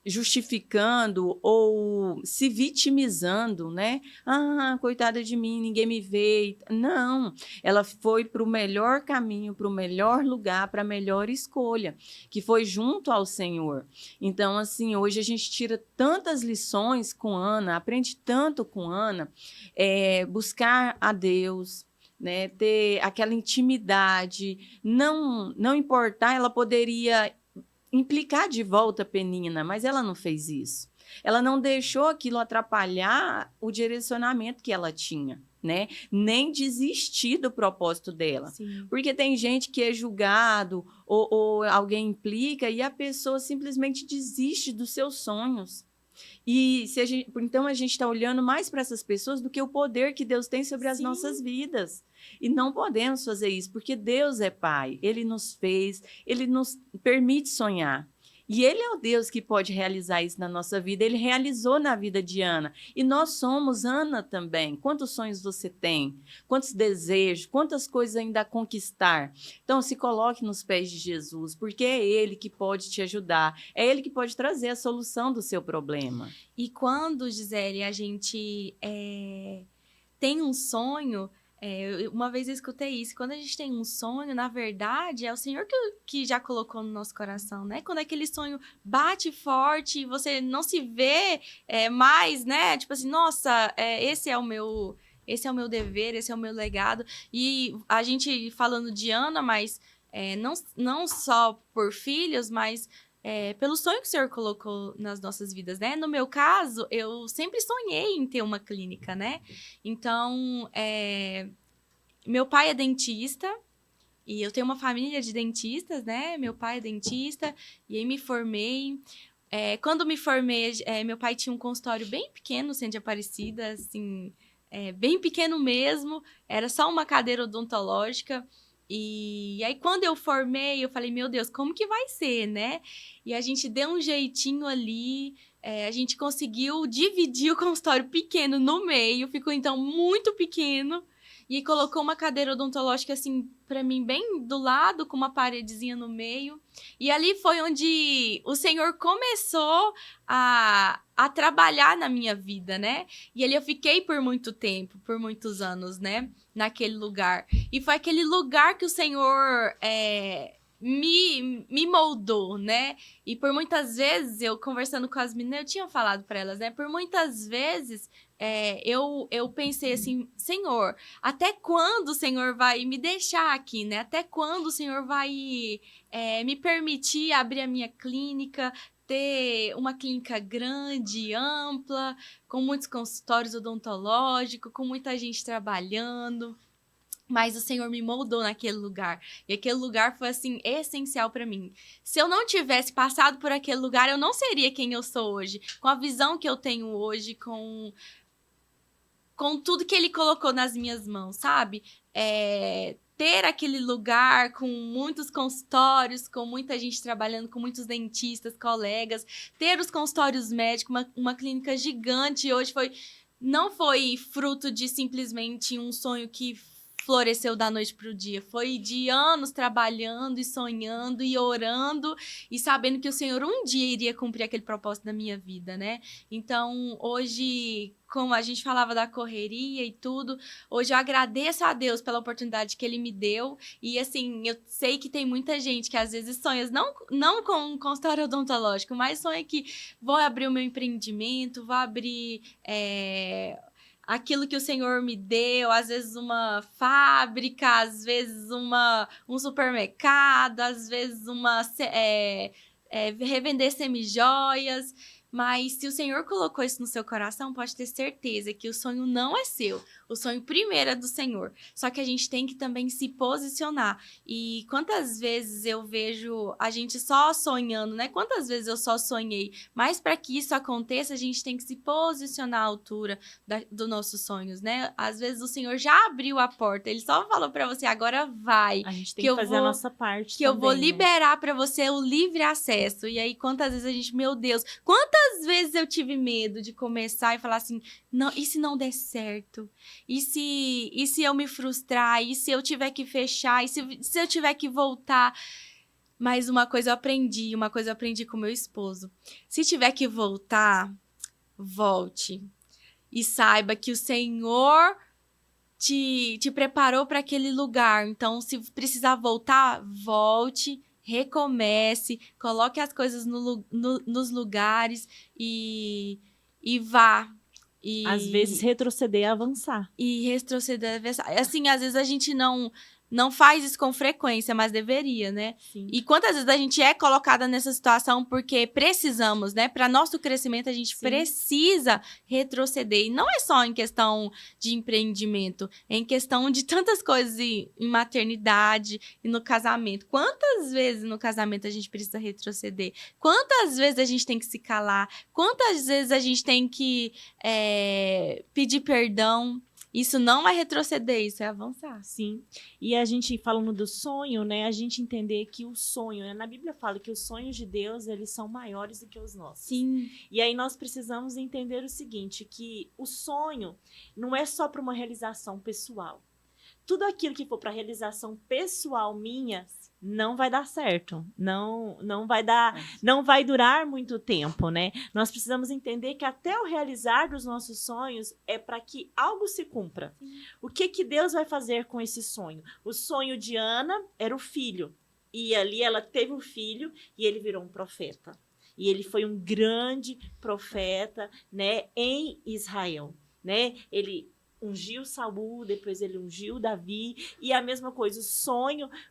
A: justificando ou se vitimizando, né? Ah, coitada de mim, ninguém me vê. Não, ela foi para o melhor caminho, para o melhor lugar, para a melhor escolha, que foi junto ao Senhor. Então, assim, hoje a gente tira tantas lições com Ana, aprende tanto com Ana, buscar a Deus, né, ter aquela intimidade, não importar, ela poderia implicar de volta a Penina, mas ela não fez isso. Ela não deixou aquilo atrapalhar o direcionamento que ela tinha, né? Nem desistir do propósito dela.
B: Sim.
A: Porque tem gente que é julgado ou alguém implica e a pessoa simplesmente desiste dos seus sonhos. E então a gente está olhando mais para essas pessoas do que o poder que Deus tem sobre as
B: Sim.
A: nossas vidas. E não podemos fazer isso, porque Deus é Pai, Ele nos fez, Ele nos permite sonhar. E Ele é o Deus que pode realizar isso na nossa vida. Ele realizou na vida de Ana. E nós somos Ana também. Quantos sonhos você tem? Quantos desejos? Quantas coisas ainda a conquistar? Então, se coloque nos pés de Jesus, porque é Ele que pode te ajudar. É Ele que pode trazer a solução do seu problema.
B: E quando, Gisele, a gente tem um sonho... uma vez eu escutei isso, quando a gente tem um sonho, na verdade, é o Senhor que já colocou no nosso coração, né? Quando aquele sonho bate forte e você não se vê mais, né? Tipo assim, nossa, esse é o meu dever, esse é o meu legado. E a gente falando de Ana, mas não só por filhos, mas pelo sonho que o Senhor colocou nas nossas vidas, né? No meu caso, eu sempre sonhei em ter uma clínica, né? Então, meu pai é dentista e eu tenho uma família de dentistas, né? Meu pai é dentista e aí me formei. Quando me formei, meu pai tinha um consultório bem pequeno no centro de Aparecida, assim, bem pequeno mesmo. Era só uma cadeira odontológica. E aí, quando eu formei, eu falei, meu Deus, como que vai ser, né? E a gente deu um jeitinho ali, a gente conseguiu dividir o consultório pequeno no meio, ficou então muito pequeno, e colocou uma cadeira odontológica, assim, pra mim, bem do lado, com uma paredezinha no meio. E ali foi onde o Senhor começou a trabalhar na minha vida, né? E ali eu fiquei por muito tempo, por muitos anos, né? Naquele lugar. E foi aquele lugar que o Senhor me moldou, né? E por muitas vezes, eu conversando com as meninas, eu tinha falado para elas, né? Por muitas vezes, eu pensei assim, Senhor, até quando o Senhor vai me deixar aqui, né? Até quando o Senhor vai me permitir abrir a minha clínica, ter uma clínica grande, ampla, com muitos consultórios odontológicos, com muita gente trabalhando. Mas o Senhor me moldou naquele lugar. E aquele lugar foi, assim, essencial para mim. Se eu não tivesse passado por aquele lugar, eu não seria quem eu sou hoje. Com a visão que eu tenho hoje, com tudo que Ele colocou nas minhas mãos, sabe? Ter aquele lugar com muitos consultórios, com muita gente trabalhando, com muitos dentistas, colegas. Ter os consultórios médicos, uma clínica gigante. Hoje não foi fruto de simplesmente um sonho que floresceu da noite para o dia. Foi de anos trabalhando e sonhando e orando e sabendo que o Senhor um dia iria cumprir aquele propósito na minha vida, né? Então, hoje, como a gente falava da correria e tudo, hoje eu agradeço a Deus pela oportunidade que Ele me deu. E, assim, eu sei que tem muita gente que às vezes sonha, não com um consultório odontológico, mas sonha que vou abrir o meu empreendimento, vou abrir... aquilo que o Senhor me deu, às vezes uma fábrica, às vezes um supermercado, às vezes revender semijoias. Mas se o Senhor colocou isso no seu coração, pode ter certeza que o sonho não é seu. O sonho primeiro é do Senhor. Só que a gente tem que também se posicionar. E quantas vezes eu vejo a gente só sonhando, né? Quantas vezes eu só sonhei? Mas para que isso aconteça, a gente tem que se posicionar à altura dos nossos sonhos, né? Às vezes o Senhor já abriu a porta. Ele só falou para você, agora vai.
C: A gente tem que fazer a nossa parte
B: que eu vou
C: também, né?
B: liberar para você o livre acesso. E aí, quantas vezes a gente, meu Deus, quantas vezes eu tive medo de começar e falar assim, não, e se não der certo? E se eu me frustrar? E se eu tiver que fechar? E se eu tiver que voltar? Mas uma coisa eu aprendi com meu esposo. Se tiver que voltar, volte. E saiba que o Senhor te preparou para aquele lugar. Então, se precisar voltar, volte, recomece, coloque as coisas nos lugares e vá.
C: Às vezes, retroceder é avançar.
B: E retroceder. Assim, às vezes a gente não faz isso com frequência, mas deveria, né?
C: Sim.
B: E quantas vezes a gente é colocada nessa situação porque precisamos, né? Para nosso crescimento, a gente precisa retroceder. E não é só em questão de empreendimento, é em questão de tantas coisas em maternidade e no casamento. Quantas vezes no casamento a gente precisa retroceder? Quantas vezes a gente tem que se calar? Quantas vezes a gente tem que pedir perdão? Isso não é retroceder, isso é avançar.
C: Sim. E a gente, falando do sonho, né? A gente entender que o sonho, né? Na Bíblia fala que os sonhos de Deus, eles são maiores do que os nossos.
B: Sim.
C: E aí nós precisamos entender o seguinte, que o sonho não é só para uma realização pessoal. Tudo aquilo que for para realização pessoal minha não vai dar certo, não vai durar muito tempo, né? Nós precisamos entender que até o realizar dos nossos sonhos é para que algo se cumpra. Sim. O que Deus vai fazer com esse sonho? O sonho de Ana era o filho, e ali ela teve um filho e ele virou um profeta. E ele foi um grande profeta, né, em Israel, né? Ele ungiu Saul, depois ele ungiu Davi, e a mesma coisa,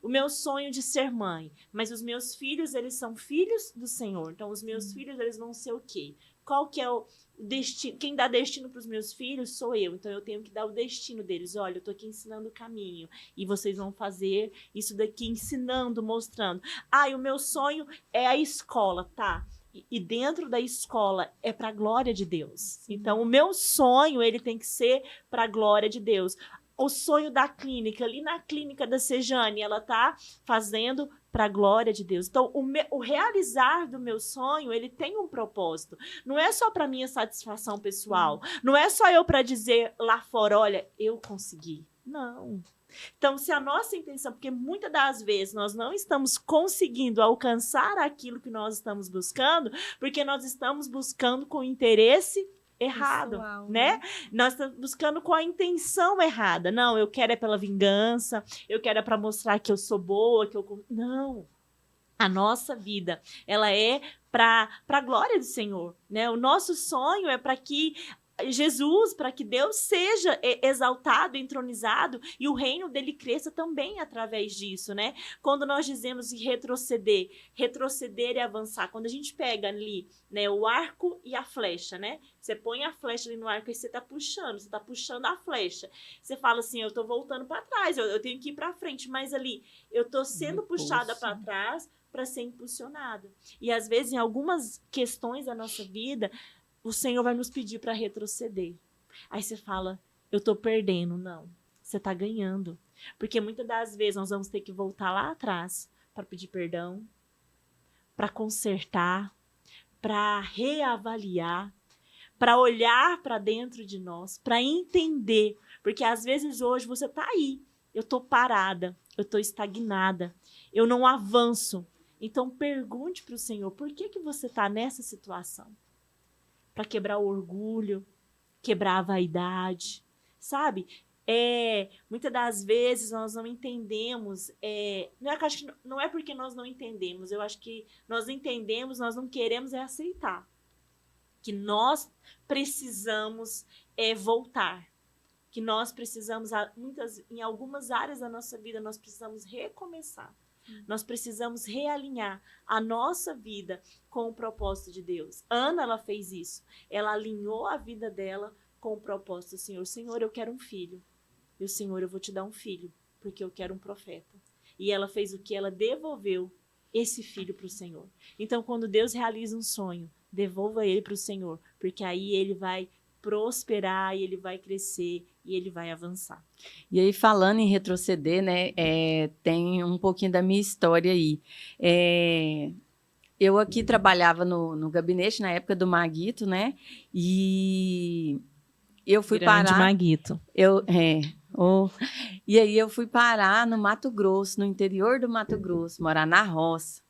C: o meu sonho de ser mãe, mas os meus filhos, eles são filhos do Senhor, então os meus filhos, eles vão ser o quê? Qual que é o destino? Quem dá destino para os meus filhos sou eu, então eu tenho que dar o destino deles. Olha, eu tô aqui ensinando o caminho, e vocês vão fazer isso daqui, ensinando, mostrando. E o meu sonho é a escola, tá? E dentro da escola é para a glória de Deus. Sim. Então, o meu sonho, ele tem que ser para a glória de Deus. O sonho da clínica, ali na clínica da Sejane, ela tá fazendo para a glória de Deus. Então, o realizar do meu sonho, ele tem um propósito. Não é só para minha satisfação pessoal. Não é só eu para dizer lá fora, olha, eu consegui. Não. Então, se a nossa intenção, porque muitas das vezes nós não estamos conseguindo alcançar aquilo que nós estamos buscando, porque nós estamos buscando com interesse errado, pessoal, né? Nós estamos buscando com a intenção errada. Não, eu quero é pela vingança, eu quero é para mostrar que eu sou boa, que eu... Não. A nossa vida, ela é para a glória do Senhor, né? O nosso sonho é para que Jesus, para que Deus seja exaltado, entronizado, e o reino dele cresça também através disso, né? Quando nós dizemos retroceder e avançar, quando a gente pega ali, né, o arco e a flecha, né? Você põe a flecha ali no arco e você tá puxando a flecha. Você fala assim, eu tô voltando para trás, eu tenho que ir para frente, mas ali eu tô sendo puxada para trás para ser impulsionada. E às vezes, em algumas questões da nossa vida, o Senhor vai nos pedir para retroceder. Aí você fala, eu tô perdendo. Não, você tá ganhando. Porque muitas das vezes nós vamos ter que voltar lá atrás para pedir perdão, para consertar, para reavaliar, para olhar para dentro de nós, para entender. Porque às vezes hoje você tá aí, eu tô parada, eu tô estagnada, eu não avanço. Então pergunte para o Senhor, por que você tá nessa situação? Para quebrar o orgulho, quebrar a vaidade, sabe? Muitas das vezes nós não entendemos, não é porque nós não entendemos, eu acho que nós entendemos, nós não queremos aceitar que nós precisamos voltar, que nós precisamos, em algumas áreas da nossa vida, nós precisamos recomeçar. Nós precisamos realinhar a nossa vida com o propósito de Deus. Ana, ela fez isso. Ela alinhou a vida dela com o propósito do Senhor. Senhor, eu quero um filho. E o Senhor, eu vou te dar um filho, porque eu quero um profeta. E ela fez o que? Ela devolveu esse filho para o Senhor. Então, quando Deus realiza um sonho, devolva ele para o Senhor, porque aí ele vai prosperar, e ele vai crescer, e ele vai avançar.
A: E aí, falando em retroceder, né, tem um pouquinho da minha história aí. Eu aqui trabalhava no gabinete na época do Maguito, né, e eu fui
C: Grande
A: parar...
C: Maguito.
A: E aí eu fui parar no Mato Grosso, no interior do Mato Grosso, morar na roça.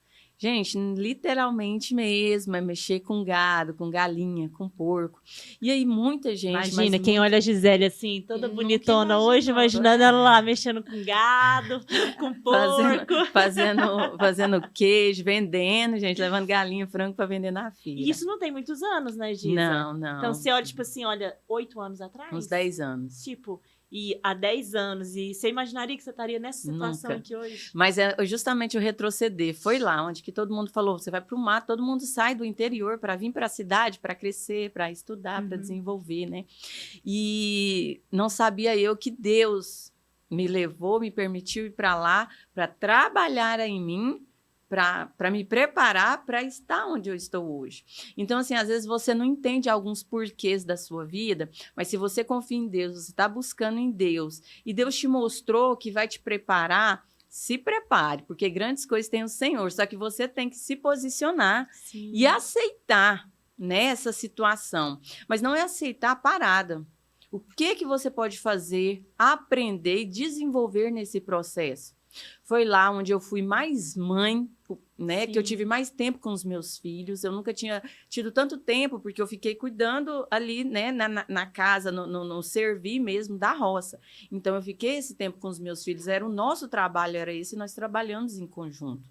A: Gente, literalmente mesmo, é mexer com gado, com galinha, com porco. E aí muita gente...
C: Imagina, quem olha a Gisele assim, toda bonitona hoje, imaginando ela lá mexendo com gado, com porco.
A: Fazendo queijo, vendendo, gente, levando galinha, frango para vender na feira.
C: E isso não tem muitos anos, né, Gisa?
A: Não.
C: Então você olha, tipo assim, 8 anos atrás?
A: Uns 10 anos.
C: Tipo... E há 10 anos, e você imaginaria que você estaria nessa situação
A: Nunca.
C: aqui hoje?
A: Mas é justamente o retroceder. Foi lá onde que todo mundo falou, você vai para o mato, todo mundo sai do interior para vir para a cidade, para crescer, para estudar, para desenvolver, né? E não sabia eu que Deus me levou, me permitiu ir para lá, para trabalhar em mim, para me preparar para estar onde eu estou hoje. Então, assim, às vezes você não entende alguns porquês da sua vida, mas se você confia em Deus, você está buscando em Deus, e Deus te mostrou que vai te preparar, se prepare, porque grandes coisas tem o Senhor, só que você tem que se posicionar e aceitar, né, essa situação. Mas não é aceitar a parada. O que você pode fazer, aprender e desenvolver nesse processo? Foi lá onde eu fui mais mãe, né? Que eu tive mais tempo com os meus filhos. Eu nunca tinha tido tanto tempo, porque eu fiquei cuidando ali, né? Na casa, no servir mesmo da roça. Então, eu fiquei esse tempo com os meus filhos. Era o nosso trabalho, era esse, e nós trabalhamos em conjunto.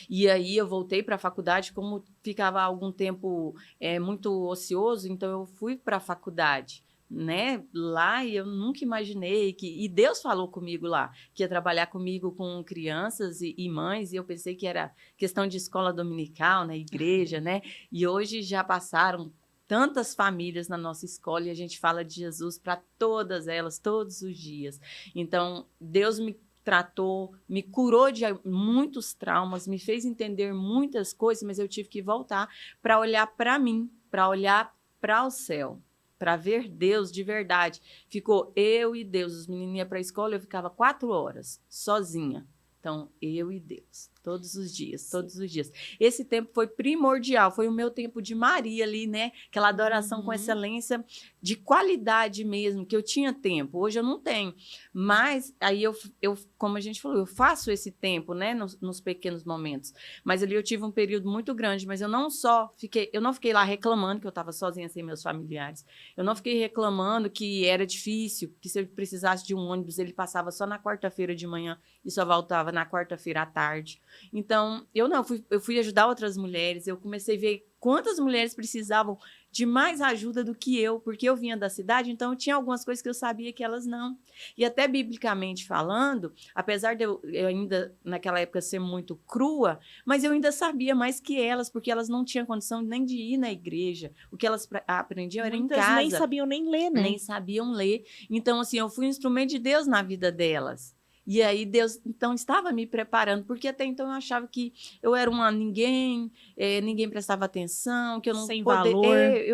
A: E aí, eu voltei para a faculdade, como ficava algum tempo muito ocioso, então eu fui para a faculdade. Né, lá, e eu nunca imaginei e Deus falou comigo lá, que ia trabalhar comigo com crianças e mães, e eu pensei que era questão de escola dominical, né, igreja, né, e hoje já passaram tantas famílias na nossa escola e a gente fala de Jesus para todas elas, todos os dias. Então, Deus me tratou, me curou de muitos traumas, me fez entender muitas coisas, mas eu tive que voltar para olhar para mim, para olhar para o céu, para ver Deus de verdade. Ficou eu e Deus. Os meninos iam para a escola, eu ficava 4 horas sozinha. Então, eu e Deus, todos os dias, todos os dias. Esse tempo foi primordial, foi o meu tempo de Maria ali, né? Aquela adoração com excelência, de qualidade mesmo, que eu tinha tempo. Hoje eu não tenho. Mas aí eu como a gente falou, eu faço esse tempo, né? Nos pequenos momentos. Mas ali eu tive um período muito grande, mas eu não fiquei lá reclamando que eu estava sozinha sem meus familiares. Eu não fiquei reclamando que era difícil, que se eu precisasse de um ônibus, ele passava só na quarta-feira de manhã e só voltava na quarta-feira à tarde. Então, eu fui ajudar outras mulheres, eu comecei a ver quantas mulheres precisavam de mais ajuda do que eu, porque eu vinha da cidade, então tinha algumas coisas que eu sabia que elas não. E até biblicamente falando, apesar de eu ainda naquela época ser muito crua, mas eu ainda sabia mais que elas, porque elas não tinham condição nem de ir na igreja. O que elas aprendiam era
C: muitas
A: em casa.
C: nem sabiam nem ler, né?
A: Nem sabiam ler. Então, assim, eu fui um instrumento de Deus na vida delas. E aí Deus, então, estava me preparando, porque até então eu achava que eu era uma ninguém prestava atenção, que eu não
C: Sem
A: poder,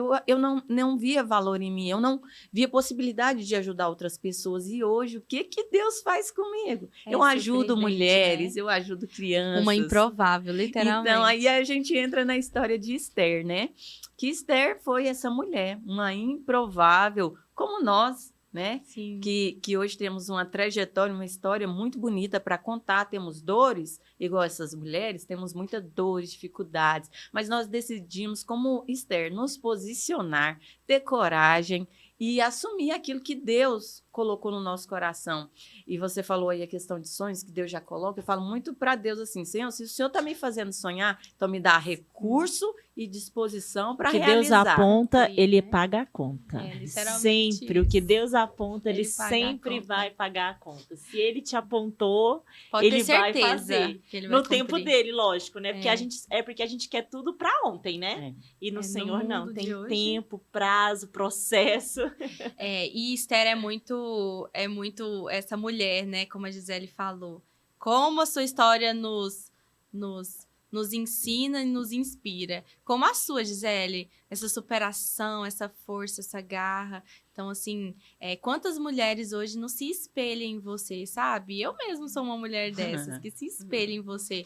C: valor.
A: eu não via valor em mim, eu não via possibilidade de ajudar outras pessoas. E hoje, o que Deus faz comigo? Eu ajudo mulheres, né? Eu ajudo crianças.
B: Uma improvável, literalmente.
A: Então, aí a gente entra na história de Esther, né? Que Esther foi essa mulher, uma improvável, como nós, né?
B: Sim.
A: Que hoje temos uma trajetória, uma história muito bonita para contar, temos dores, igual essas mulheres, temos muitas dores, dificuldades, mas nós decidimos, como Esther, nos posicionar, ter coragem e assumir aquilo que Deus colocou no nosso coração. E você falou aí a questão de sonhos que Deus já coloca. Eu falo muito para Deus assim, Senhor, se o Senhor está me fazendo sonhar, então me dá recurso e disposição para
C: que
A: realizar.
C: Deus aponta,
B: Sim,
C: ele
B: né?
C: paga a conta.
B: Literalmente
C: Sempre. O que
B: isso.
C: Deus aponta, ele
B: Ele paga a
C: sempre
B: conta.
C: vai pagar a conta. Se ele te apontou,
B: Pode
C: ele
B: ter
C: vai
B: certeza
C: fazer.
B: que ele vai
C: No tempo
B: cumprir.
C: dele, lógico, né? Porque
B: É.
C: porque a gente quer tudo para ontem, né? E no
B: No
C: Senhor não.
B: mundo
C: Tem
B: de hoje.
C: tempo, prazo, processo.
B: E Esther é muito essa mulher, né? Como a Gisele falou. Como a sua história nos ensina e nos inspira. Como a sua, Gisele. Essa superação, essa força, essa garra. Então, assim, quantas mulheres hoje não se espelham em você, sabe? Eu mesmo sou uma mulher dessas, que se espelha em você.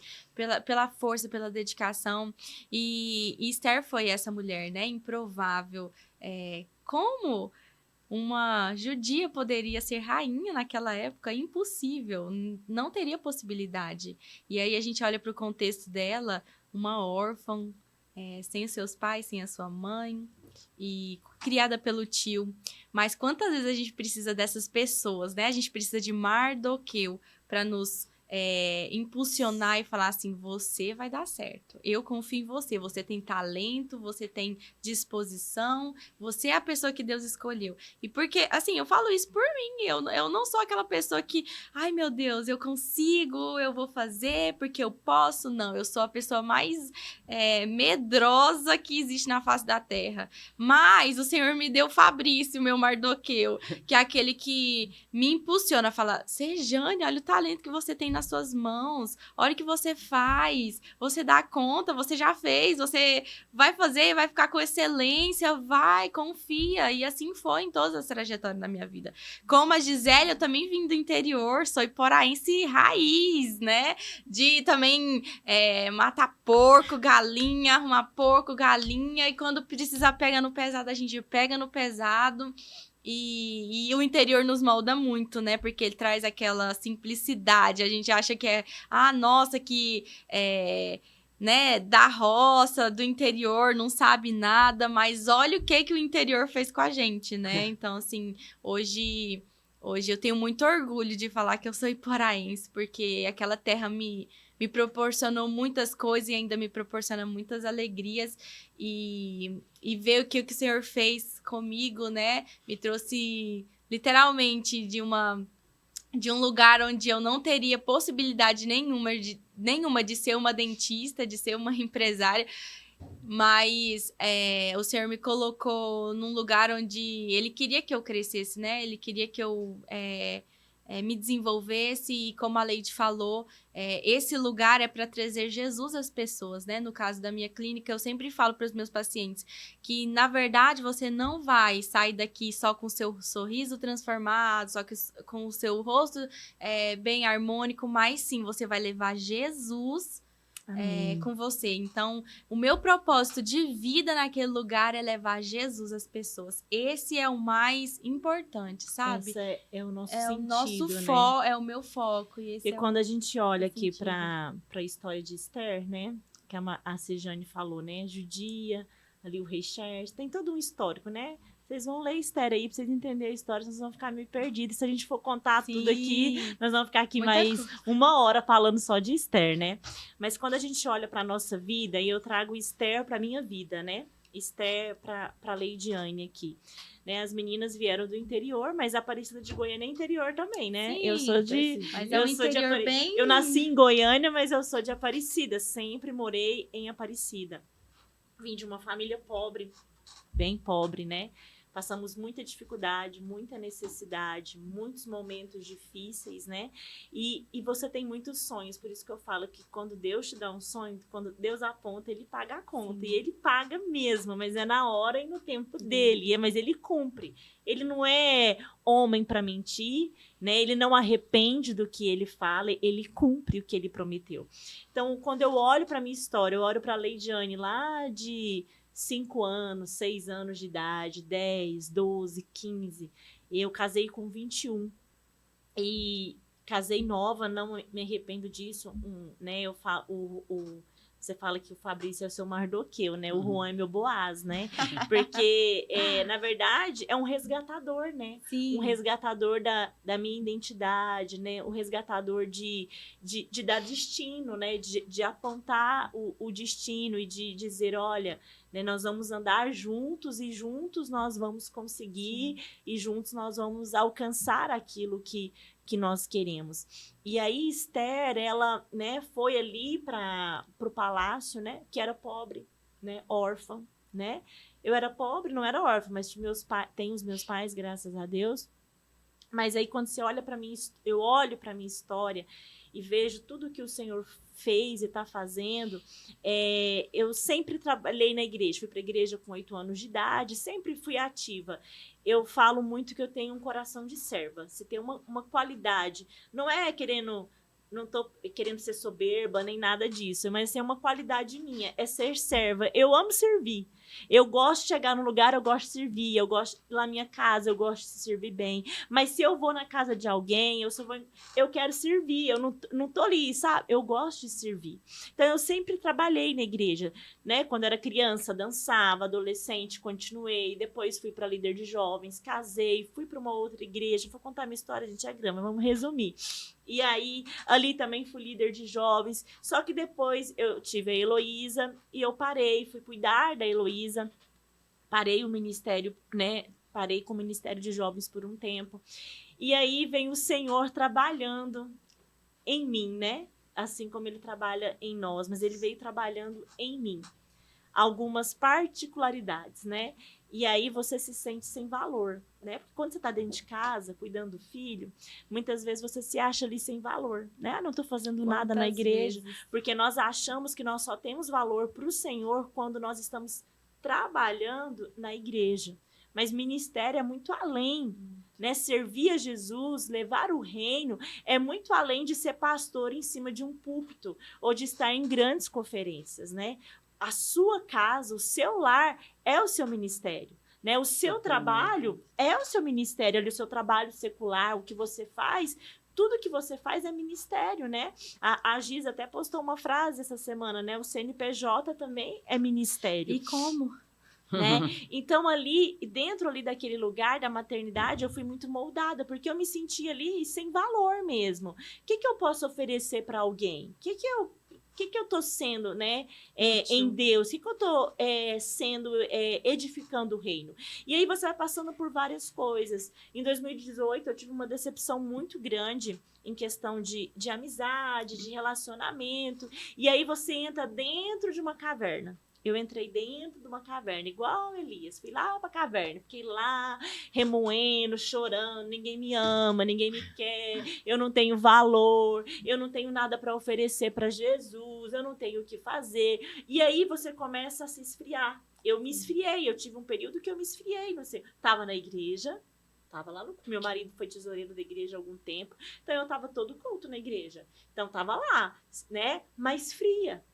B: Pela força, pela dedicação. E Esther foi essa mulher, né? Improvável. Como uma judia poderia ser rainha naquela época? Impossível, não teria possibilidade. E aí a gente olha para o contexto dela, uma órfã, sem os seus pais, sem a sua mãe, e criada pelo tio. Mas quantas vezes a gente precisa dessas pessoas, né? A gente precisa de Mardoqueu para nos impulsionar e falar assim, você vai dar certo. Eu confio em você. Você tem talento, você tem disposição, você é a pessoa que Deus escolheu. E porque, assim, eu falo isso por mim. Eu não sou aquela pessoa que, ai meu Deus, eu consigo, eu vou fazer porque eu posso. Não, eu sou a pessoa mais medrosa que existe na face da terra. Mas o Senhor me deu Fabrício, meu Mardoqueu, que é aquele que me impulsiona, fala, Sejane, olha o talento que você tem nas suas mãos, olha o que você faz, você dá conta, você já fez, você vai fazer, vai ficar com excelência, vai, confia. E assim foi em todas as trajetórias da minha vida. Como a Gisele, eu também vim do interior, sou iporaense raiz, né? De também matar porco, galinha, arrumar porco, galinha, e quando precisar pega no pesado, a gente pega no pesado. E o interior nos molda muito, né? Porque ele traz aquela simplicidade. A gente acha que nossa, que né, da roça, do interior, não sabe nada, mas olha o que o interior fez com a gente, né? Então, assim, hoje eu tenho muito orgulho de falar que eu sou iporaense, porque aquela terra me proporcionou muitas coisas e ainda me proporciona muitas alegrias. E ver o que o Senhor fez comigo, né? Me trouxe literalmente de um lugar onde eu não teria possibilidade nenhuma de ser uma dentista, de ser uma empresária. Mas o Senhor me colocou num lugar onde Ele queria que eu crescesse, né? Ele queria que eu me desenvolvesse e, como a Leide falou, esse lugar é para trazer Jesus às pessoas, né? No caso da minha clínica, eu sempre falo para os meus pacientes que, na verdade, você não vai sair daqui só com o seu sorriso transformado, só com o seu rosto bem harmônico, mas sim, você vai levar Jesus com você. Então, o meu propósito de vida naquele lugar é levar Jesus às pessoas. Esse é o mais importante, sabe?
C: Esse é o nosso
B: É
C: sentido,
B: o nosso
C: né?
B: é o meu foco. E esse
C: E quando a gente olha aqui
B: sentido.
C: para a história de Esther, né? Que a Sejane falou, né? Judia, ali o rei Xerxes, tem todo um histórico, né? Vocês vão ler Esther aí pra vocês entenderem a história, vocês vão ficar meio perdidos. Se a gente for contar tudo aqui, nós vamos ficar aqui mais uma hora falando só de Esther, né? Mas quando a gente olha pra nossa vida, e eu trago Esther pra minha vida, né? Esther pra Leidiane aqui. Né, as meninas vieram do interior, mas a Aparecida de Goiânia é interior também, né?
B: Sim,
C: eu sou de
B: mas
C: eu sou
B: interior bem...
C: Eu nasci em Goiânia, mas eu sou de Aparecida, sempre morei em Aparecida. Vim de uma família pobre, bem pobre, né? Passamos muita dificuldade, muita necessidade, muitos momentos difíceis, né? E você tem muitos sonhos, por isso que eu falo que quando Deus te dá um sonho, quando Deus aponta, Ele paga a conta. Sim. E Ele paga mesmo, mas é na hora e no tempo dele. Mas Ele cumpre. Ele não é homem para mentir, né? Ele não arrepende do que Ele fala, Ele cumpre o que Ele prometeu. Então, quando eu olho para minha história, eu olho para a Leidiane lá de 5 anos, 6 anos de idade, 10, 12, 15. Eu casei com 21. E casei nova, não me arrependo disso. Né? Eu falo, Você fala que o Fabrício é o seu Mardoqueu, né? O Juan é meu Boaz, né? Porque, na verdade, é um resgatador, né?
B: Sim.
C: Um resgatador da minha identidade, né? Um resgatador de dar destino, né? De apontar o destino e de dizer, olha, né, nós vamos andar juntos e juntos nós vamos conseguir. Sim. E juntos nós vamos alcançar aquilo que nós queremos. E aí Esther, ela, né, foi ali para o palácio, né, que era pobre, né, órfã, né? Eu era pobre, não era órfã, mas tenho os meus pais, graças a Deus. Mas aí quando você olha para mim, eu olho para minha história e vejo tudo que o Senhor fez e está fazendo. Eu sempre trabalhei na igreja, fui para a igreja com 8 anos de idade, sempre fui ativa. Eu falo muito que eu tenho um coração de serva. Se tem uma qualidade, não tô querendo ser soberba nem nada disso, mas é uma qualidade minha, é ser serva. Eu amo servir. Eu gosto de chegar no lugar, eu gosto de servir. Eu gosto lá na minha casa, eu gosto de servir bem. Mas se eu vou na casa de alguém, eu quero servir. Eu não tô ali, sabe? Eu gosto de servir. Então eu sempre trabalhei na igreja, né? Quando era criança, dançava, adolescente, continuei. Depois fui para líder de jovens, casei, fui para uma outra igreja. Vou contar minha história, gente, é grama, vamos resumir. E aí, ali também fui líder de jovens. Só que depois eu tive a Heloísa e eu parei, fui cuidar da Heloísa. Parei o ministério, né? Parei com o Ministério de Jovens por um tempo. E aí vem o Senhor trabalhando em mim, né? Assim como ele trabalha em nós, mas ele veio trabalhando em mim. Algumas particularidades, né? E aí você se sente sem valor, né? Porque quando você está dentro de casa, cuidando do filho, muitas vezes você se acha ali sem valor, né? Não estou fazendo nada na igreja, porque nós achamos que nós só temos valor para o Senhor quando nós estamos trabalhando na igreja. Mas ministério é muito além, né? Servir a Jesus, levar o reino, é muito além de ser pastor em cima de um púlpito ou de estar em grandes conferências, né? A sua casa, o seu lar é o seu ministério, né? O seu trabalho é o seu ministério, ali, o seu trabalho secular, o que você faz, tudo que você faz é ministério, né? A Giz até postou uma frase essa semana, né? O CNPJ também é ministério.
B: E como?
C: Né? Então ali, dentro ali daquele lugar da maternidade, eu fui muito moldada, porque eu me sentia ali sem valor mesmo. O que eu posso oferecer para alguém? O que eu tô sendo, né, em Deus? O que eu tô sendo, edificando o reino? E aí você vai passando por várias coisas. Em 2018, eu tive uma decepção muito grande em questão de amizade, de relacionamento. E aí você entra dentro de uma caverna. Eu entrei dentro de uma caverna, igual Elias. Fui lá pra caverna, fiquei lá remoendo, chorando. Ninguém me ama, ninguém me quer. Eu não tenho valor, eu não tenho nada para oferecer para Jesus, eu não tenho o que fazer. E aí você começa a se esfriar. Eu me esfriei, eu tive um período que eu me esfriei. Você tava na igreja, tava lá meu marido foi tesoureiro da igreja há algum tempo, então eu tava todo culto na igreja. Então tava lá, né? Mas fria,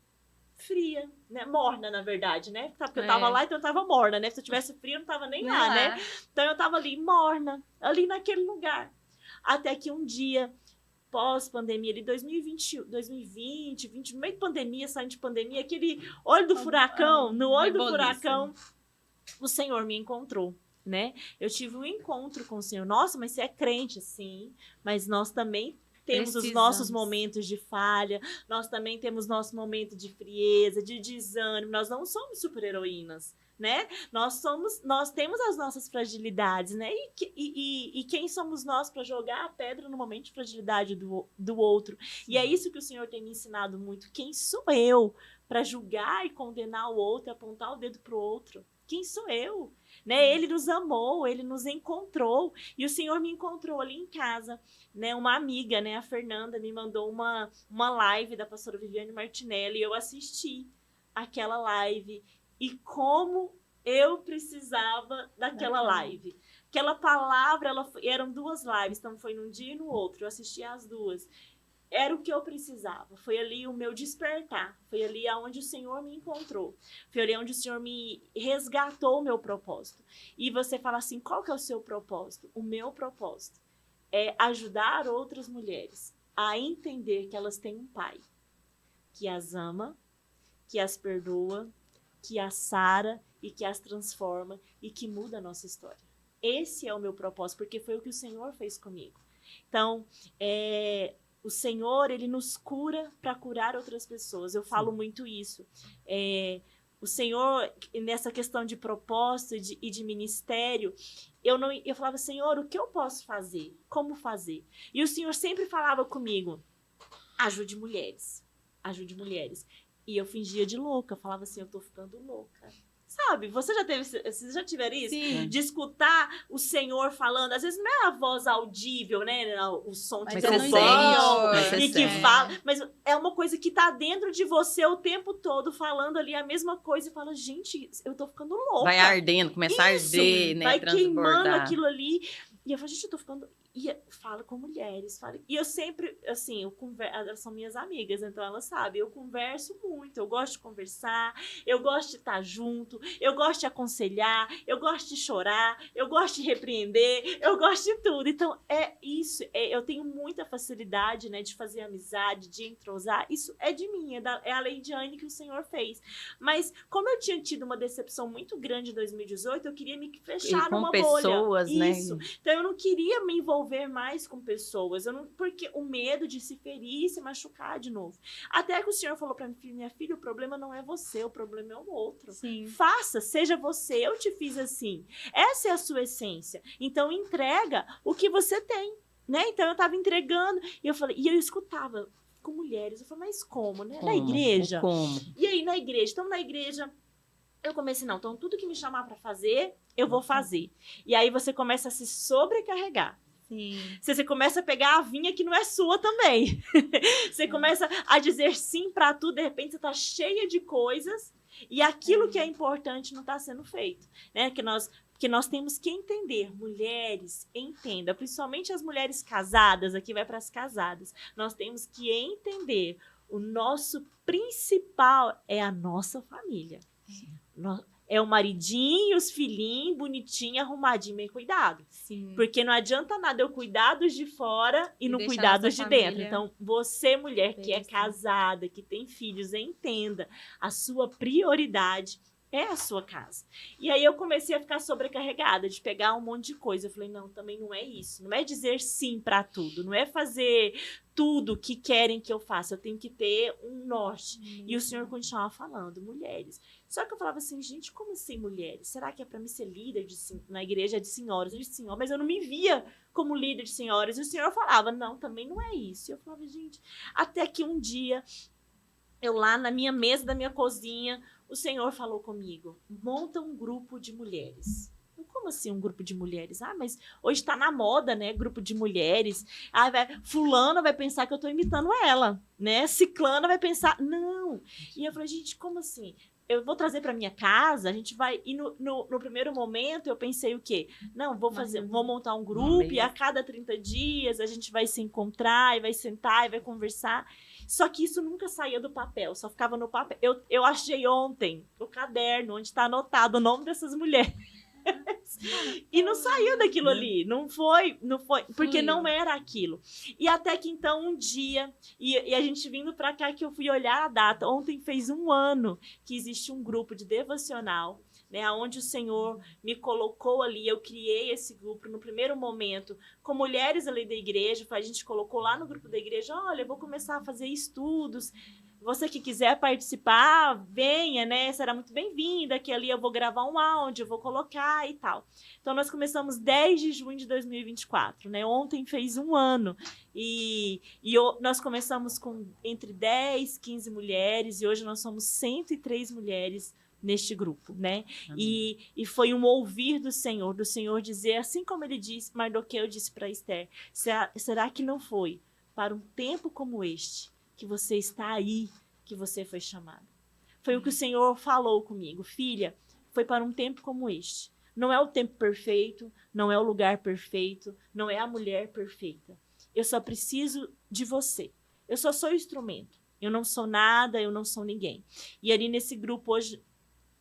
C: né? Morna, na verdade, né? Porque eu tava lá, então eu tava morna, né? Se eu tivesse frio, eu não tava nem lá, né? Então eu tava ali, morna, ali naquele lugar. Até que um dia, pós-pandemia, ali 2020, no meio de pandemia, saindo de pandemia, aquele olho do furacão, no olho do furacão, o Senhor me encontrou, né? Eu tive um encontro com o Senhor. Nossa, mas você é crente, sim, mas nós também temos os nossos momentos de falha, nós também temos nosso momento de frieza, de desânimo. Nós não somos super-heroínas, né? Nós temos as nossas fragilidades, né? E quem somos nós para jogar a pedra no momento de fragilidade do outro? Sim. E é isso que o Senhor tem me ensinado muito. Quem sou eu para julgar e condenar o outro, apontar o dedo para o outro? Quem sou eu? Né? Ele nos amou, ele nos encontrou, e o Senhor me encontrou ali em casa, né? Uma amiga, né, a Fernanda, me mandou uma live da pastora Viviane Martinelli, e eu assisti aquela live, e como eu precisava daquela live. Aquela palavra, eram 2 lives, então foi num dia e no outro, eu assisti as 2. Era o que eu precisava, foi ali o meu despertar, foi ali onde o Senhor me encontrou, foi ali onde o Senhor me resgatou o meu propósito. E você fala assim, qual que é o seu propósito? O meu propósito é ajudar outras mulheres a entender que elas têm um pai que as ama, que as perdoa, que as sara e que as transforma e que muda a nossa história. Esse é o meu propósito, porque foi o que o Senhor fez comigo. Então, o Senhor, ele nos cura para curar outras pessoas. Eu falo muito isso. O Senhor, nessa questão de propósito e de ministério, eu falava, Senhor, o que eu posso fazer? Como fazer? E o Senhor sempre falava comigo, ajude mulheres. Ajude mulheres. E eu fingia de louca, eu falava assim, eu tô ficando louca. Sabe, vocês já tiveram isso?
B: Sim.
C: De escutar o Senhor falando, às vezes não é a voz audível, né? O som de
A: Mas
C: trombone
A: você
C: e que
A: sente.
C: fala, mas é uma coisa que tá dentro de você o tempo todo, falando ali a mesma coisa e fala, gente, eu tô ficando louca.
A: Vai ardendo, começa a arder, né?
C: Vai queimando
A: Transbordar.
C: aquilo ali. E eu falo, gente, eu tô ficando... E fala com mulheres. E eu sempre, assim, elas são minhas amigas, então elas sabem. Eu converso muito, eu gosto de conversar, eu gosto de estar junto, eu gosto de aconselhar, eu gosto de chorar, eu gosto de repreender, eu gosto de tudo. Então, é isso. Eu tenho muita facilidade, né, de fazer amizade, de entrosar. Isso é de mim, é a Leidiane que o Senhor fez. Mas, como eu tinha tido uma decepção muito grande em 2018, eu queria me fechar numa bolha.
A: Com pessoas, né?
C: Isso. Então, eu não queria me envolver mais com pessoas, porque o medo de se ferir e se machucar de novo. Até que o Senhor falou pra mim, minha filha, o problema não é você, o problema é o outro.
B: Sim.
C: Faça, seja você, eu te fiz assim. Essa é a sua essência. Então, entrega o que você tem, né? Então, eu tava entregando e eu escutava com mulheres. Eu falei, mas como, né? Na igreja.
A: Como?
C: E aí, na igreja. Então, na igreja, eu comecei, não, então tudo que me chamar pra fazer, eu vou fazer. E aí, você começa a se sobrecarregar.
B: Sim.
C: Você começa a pegar a vinha que não é sua também. Você começa a dizer sim pra tudo, de repente você tá cheia de coisas e aquilo que é importante não tá sendo feito, né? Que nós temos que entender, mulheres, entenda, principalmente as mulheres casadas, aqui vai para as casadas, nós temos que entender, o nosso principal é a nossa família. É o maridinho, os filhinhos, bonitinho, arrumadinho, bem cuidado.
B: Sim.
C: Porque não adianta nada eu cuidar dos de fora e não
B: deixar
C: cuidar
B: nossa
C: dos de dentro.
B: família.
C: Então, você, mulher que é
B: Isso.
C: casada, que tem filhos, entenda, a sua prioridade é a sua casa. E aí eu comecei a ficar sobrecarregada, de pegar um monte de coisa. Eu falei, não, também não é isso. Não é dizer sim para tudo. Não é fazer tudo que querem que eu faça. Eu tenho que ter um norte. E o Senhor continuava falando, mulheres. Só que eu falava assim, gente, como assim mulheres? Será que é para mim ser líder na igreja de senhoras? Eu disse, Senhor, mas eu não me via como líder de senhoras. E o Senhor falava, não, também não é isso. E eu falava, gente, até que um dia, eu lá na minha mesa da minha cozinha, o Senhor falou comigo, monta um grupo de mulheres. Como assim um grupo de mulheres? Ah, mas hoje tá na moda, né? Grupo de mulheres. Ah, fulana vai pensar que eu tô imitando ela, né? Ciclana vai pensar... Não! E eu falei, gente, como assim? Eu vou trazer para minha casa, a gente vai... E no primeiro momento eu pensei o quê? Não, vou montar um grupo e a cada 30 dias a gente vai se encontrar e vai sentar e vai conversar. Só que isso nunca saía do papel, só ficava no papel. Eu achei ontem o caderno onde está anotado o nome dessas mulheres. E não saiu daquilo ali, não foi, porque não era aquilo. E até que então um dia, e a gente vindo pra cá que eu fui olhar a data, ontem fez 1 ano que existe um grupo de devocional, né, onde o Senhor me colocou ali, eu criei esse grupo no primeiro momento, com mulheres ali da igreja, a gente colocou lá no grupo da igreja, olha, eu vou começar a fazer estudos, você que quiser participar, venha, né? Será muito bem-vinda, que ali eu vou gravar um áudio, eu vou colocar e tal. Então, nós começamos 10 de junho de 2024, né? Ontem fez 1 ano. Nós começamos com entre 10, 15 mulheres, e hoje nós somos 103 mulheres neste grupo, né? E foi um ouvir do Senhor dizer, assim como ele disse, Mardoqueu disse para Esther, será que não foi para um tempo como este que você está aí, que você foi chamada? Foi o que o Senhor falou comigo. Filha, foi para um tempo como este. Não é o tempo perfeito, não é o lugar perfeito, não é a mulher perfeita. Eu só preciso de você. Eu só sou instrumento. Eu não sou nada, eu não sou ninguém. E ali nesse grupo hoje,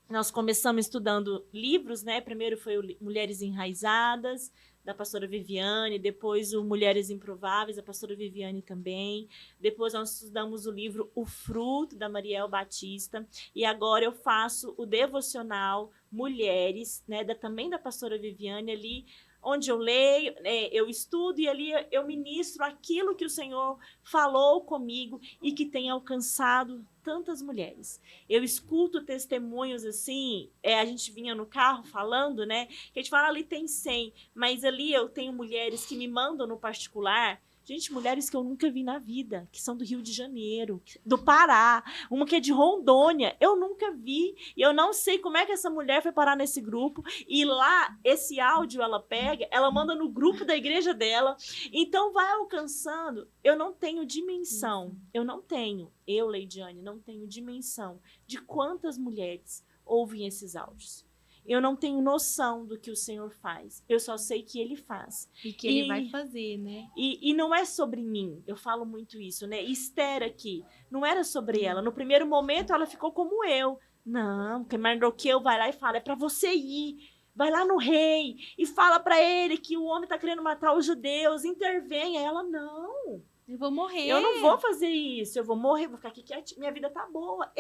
C: nós começamos estudando livros, né? Primeiro foi Mulheres Enraizadas, da pastora Viviane, depois o Mulheres Improváveis, da pastora Viviane também. Depois nós estudamos o livro O Fruto, da Mariel Batista. E agora eu faço o devocional Mulheres, né, também da pastora Viviane, ali onde eu leio, eu estudo e ali eu ministro aquilo que o Senhor falou comigo e que tem alcançado tantas mulheres. Eu escuto testemunhos assim, a gente vinha no carro falando, né? Que a gente fala ali tem 100, mas ali eu tenho mulheres que me mandam no particular. Gente, mulheres que eu nunca vi na vida, que são do Rio de Janeiro, do Pará, uma que é de Rondônia, eu nunca vi, e eu não sei como é que essa mulher foi parar nesse grupo, e lá, esse áudio ela pega, ela manda no grupo da igreja dela, então vai alcançando. Eu não tenho dimensão, eu, Leidiane, não tenho dimensão de quantas mulheres ouvem esses áudios. Eu não tenho noção do que o Senhor faz. Eu só sei que Ele faz.
B: E que Ele vai fazer, né?
C: E não é sobre mim. Eu falo muito isso, né? Esther aqui, não era sobre ela. No primeiro momento, ela ficou como eu. Não, porque Mardoqueu vai lá e fala, é para você ir. Vai lá no rei e fala para ele que o homem tá querendo matar os judeus. Intervenha. Ela, não.
B: Eu vou morrer.
C: Eu não vou fazer isso, eu vou morrer, vou ficar aqui quietinha, minha vida tá boa.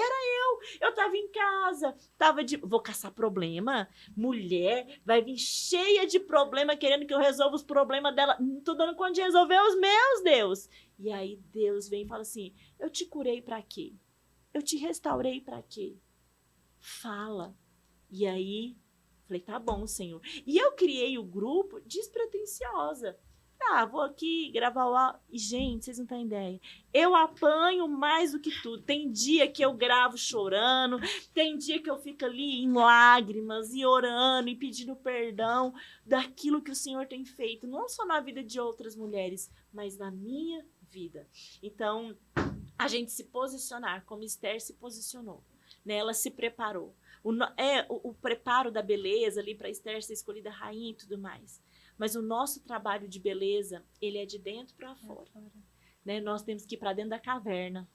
C: Eu tava em casa, vou caçar problema. Mulher vai vir cheia de problema, querendo que eu resolva os problemas dela. Não tô dando conta de resolver os meus, Deus. E aí Deus vem e fala assim, eu te curei pra quê? Eu te restaurei pra quê? Fala. E aí, falei, tá bom, Senhor. E eu criei o grupo despretensiosa. Vou aqui gravar o áudio. E, gente, vocês não têm ideia. Eu apanho mais do que tudo. Tem dia que eu gravo chorando, tem dia que eu fico ali em lágrimas e orando e pedindo perdão daquilo que o Senhor tem feito, não só na vida de outras mulheres, mas na minha vida. Então, a gente se posicionar como Esther se posicionou, né? Ela se preparou. O preparo da beleza ali para Esther ser escolhida rainha e tudo mais. Mas o nosso trabalho de beleza, ele é de dentro para fora. Né? Nós temos que ir para dentro da caverna.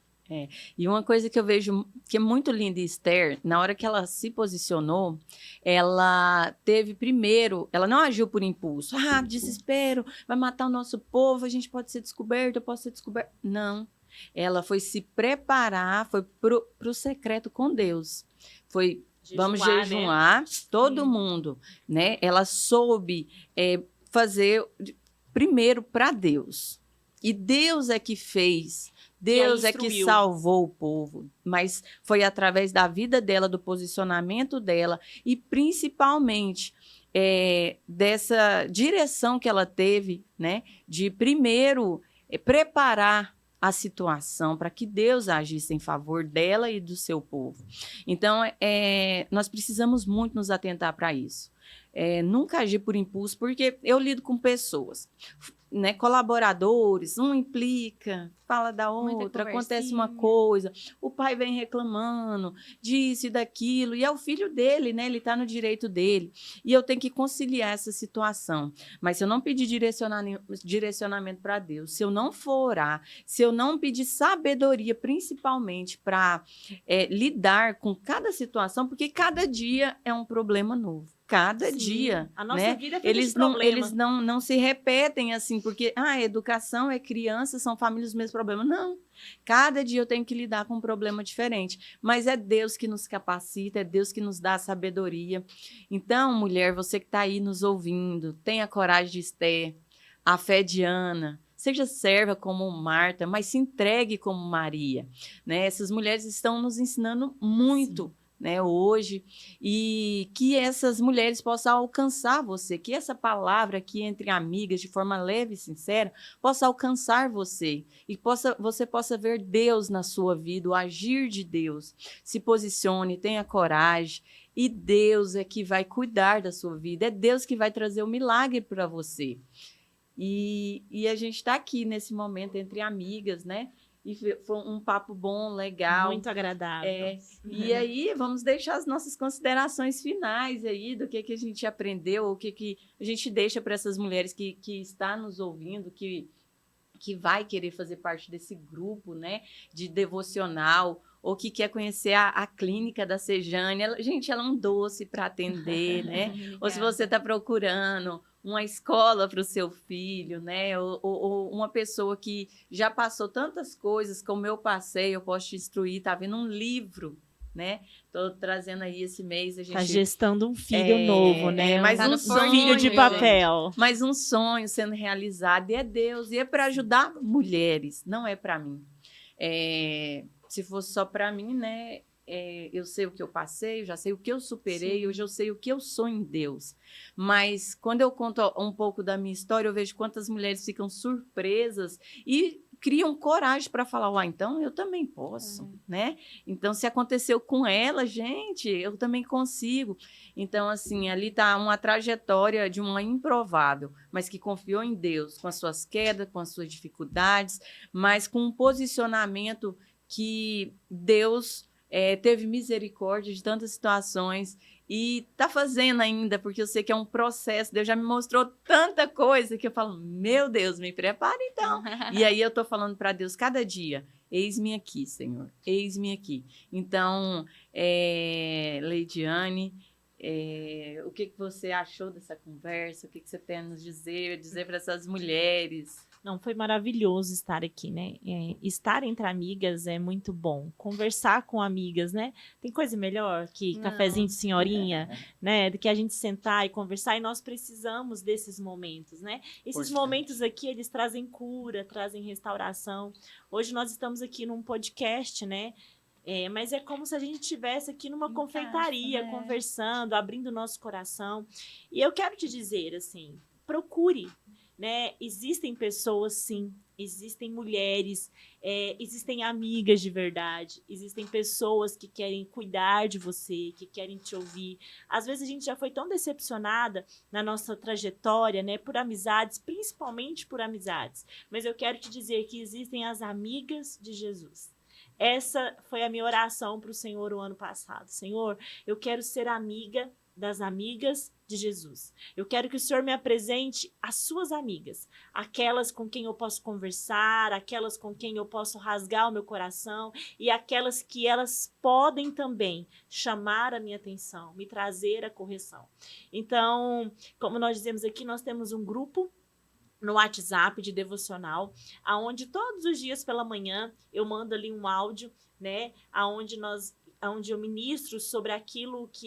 A: E uma coisa que eu vejo que é muito linda em Esther, na hora que ela se posicionou, ela teve primeiro, ela não agiu por impulso. Desespero, vai matar o nosso povo, a gente pode ser descoberto, eu posso ser descoberto. Não. Ela foi se preparar, foi pro secreto com Deus. Foi... Vamos jejuar, né? Todo mundo, né? Ela soube fazer primeiro para Deus. E Deus é que fez, Deus é que salvou o povo. Mas foi através da vida dela, do posicionamento dela e principalmente dessa direção que ela teve, né? De primeiro preparar a situação para que Deus agisse em favor dela e do seu povo. Então, nós precisamos muito nos atentar para isso. Nunca agir por impulso, porque eu lido com pessoas, né, colaboradores, um implica, fala da outra, acontece uma coisa, o pai vem reclamando disso e daquilo, e é o filho dele, né, ele está no direito dele, e eu tenho que conciliar essa situação. Mas se eu não pedir direcionamento para Deus, se eu não for orar, se eu não pedir sabedoria, principalmente para lidar com cada situação, porque cada dia é um problema novo. Cada dia,
C: a nossa
A: né?
C: vida é feita de problema.
A: Eles não se repetem assim, porque educação é criança, são famílias os mesmos problemas. Não, cada dia eu tenho que lidar com um problema diferente, mas é Deus que nos capacita, é Deus que nos dá a sabedoria. Então, mulher, você que está aí nos ouvindo, tenha coragem de Esther, a fé de Ana, seja serva como Marta, mas se entregue como Maria, né? Essas mulheres estão nos ensinando muito. Sim. Né, hoje, e que essas mulheres possam alcançar você, que essa palavra aqui entre amigas, de forma leve e sincera, possa alcançar você, e você possa ver Deus na sua vida, o agir de Deus. Se posicione, tenha coragem, e Deus é que vai cuidar da sua vida, é Deus que vai trazer o milagre para você. E a gente está aqui nesse momento entre amigas, né? E foi um papo bom, legal.
C: Muito agradável.
A: E aí, vamos deixar as nossas considerações finais aí, do que a gente aprendeu, o que a gente deixa para essas mulheres que está nos ouvindo, que vai querer fazer parte desse grupo, né, de devocional, ou que quer conhecer a clínica da Sejane. Gente, ela é um doce para atender, né? Ou se você está procurando uma escola para o seu filho, né? Ou uma pessoa que já passou tantas coisas como eu passei, eu posso te instruir, tá vendo um livro, né? Estou trazendo aí esse mês a gente
C: Tá gestando um filho novo, né?
A: mais
B: Tá
A: um
B: no
A: sonho,
C: filho de
B: gente.
C: papel.
A: mais um sonho sendo realizado, e é Deus, e é para ajudar mulheres, não é para mim. Se fosse só para mim, né? Eu sei o que eu passei, eu já sei o que eu superei,
C: Sim.
A: hoje eu sei o que eu sou em Deus. Mas quando eu conto um pouco da minha história, eu vejo quantas mulheres ficam surpresas e criam coragem para falar, então eu também posso, né? Então, se aconteceu com ela, gente, eu também consigo. Então, assim, ali está uma trajetória de uma improvável, mas que confiou em Deus, com as suas quedas, com as suas dificuldades, mas com um posicionamento que Deus teve misericórdia de tantas situações e está fazendo ainda, porque eu sei que é um processo. Deus já me mostrou tanta coisa que eu falo, meu Deus, me prepara então. E aí eu estou falando para Deus cada dia, eis-me aqui, Senhor, eis-me aqui. Então, Leidiane, o que você achou dessa conversa? O que você tem a nos dizer para essas mulheres?
C: Não, foi maravilhoso estar aqui, né? Estar entre amigas é muito bom. Conversar com amigas, né? Tem coisa melhor que cafezinho de senhorinha, né? Do que a gente sentar e conversar. E nós precisamos desses momentos, né? Esses momentos aqui, eles trazem cura, trazem restauração. Hoje nós estamos aqui num podcast, né? Mas é como se a gente estivesse aqui numa confeitaria, conversando, abrindo o nosso coração. E eu quero te dizer, assim, procure, né? Existem pessoas, sim, existem mulheres, existem amigas de verdade, existem pessoas que querem cuidar de você, que querem te ouvir. Às vezes a gente já foi tão decepcionada na nossa trajetória, né, por amizades, principalmente por amizades. Mas eu quero te dizer que existem as amigas de Jesus. Essa foi a minha oração para o Senhor o ano passado. Senhor, eu quero ser amiga das amigas de Jesus. Eu quero que o Senhor me apresente as suas amigas, aquelas com quem eu posso conversar, aquelas com quem eu posso rasgar o meu coração e aquelas que elas podem também chamar a minha atenção, me trazer a correção. Então, como nós dizemos aqui, nós temos um grupo no WhatsApp de devocional, aonde todos os dias pela manhã eu mando ali um áudio, né, aonde eu ministro sobre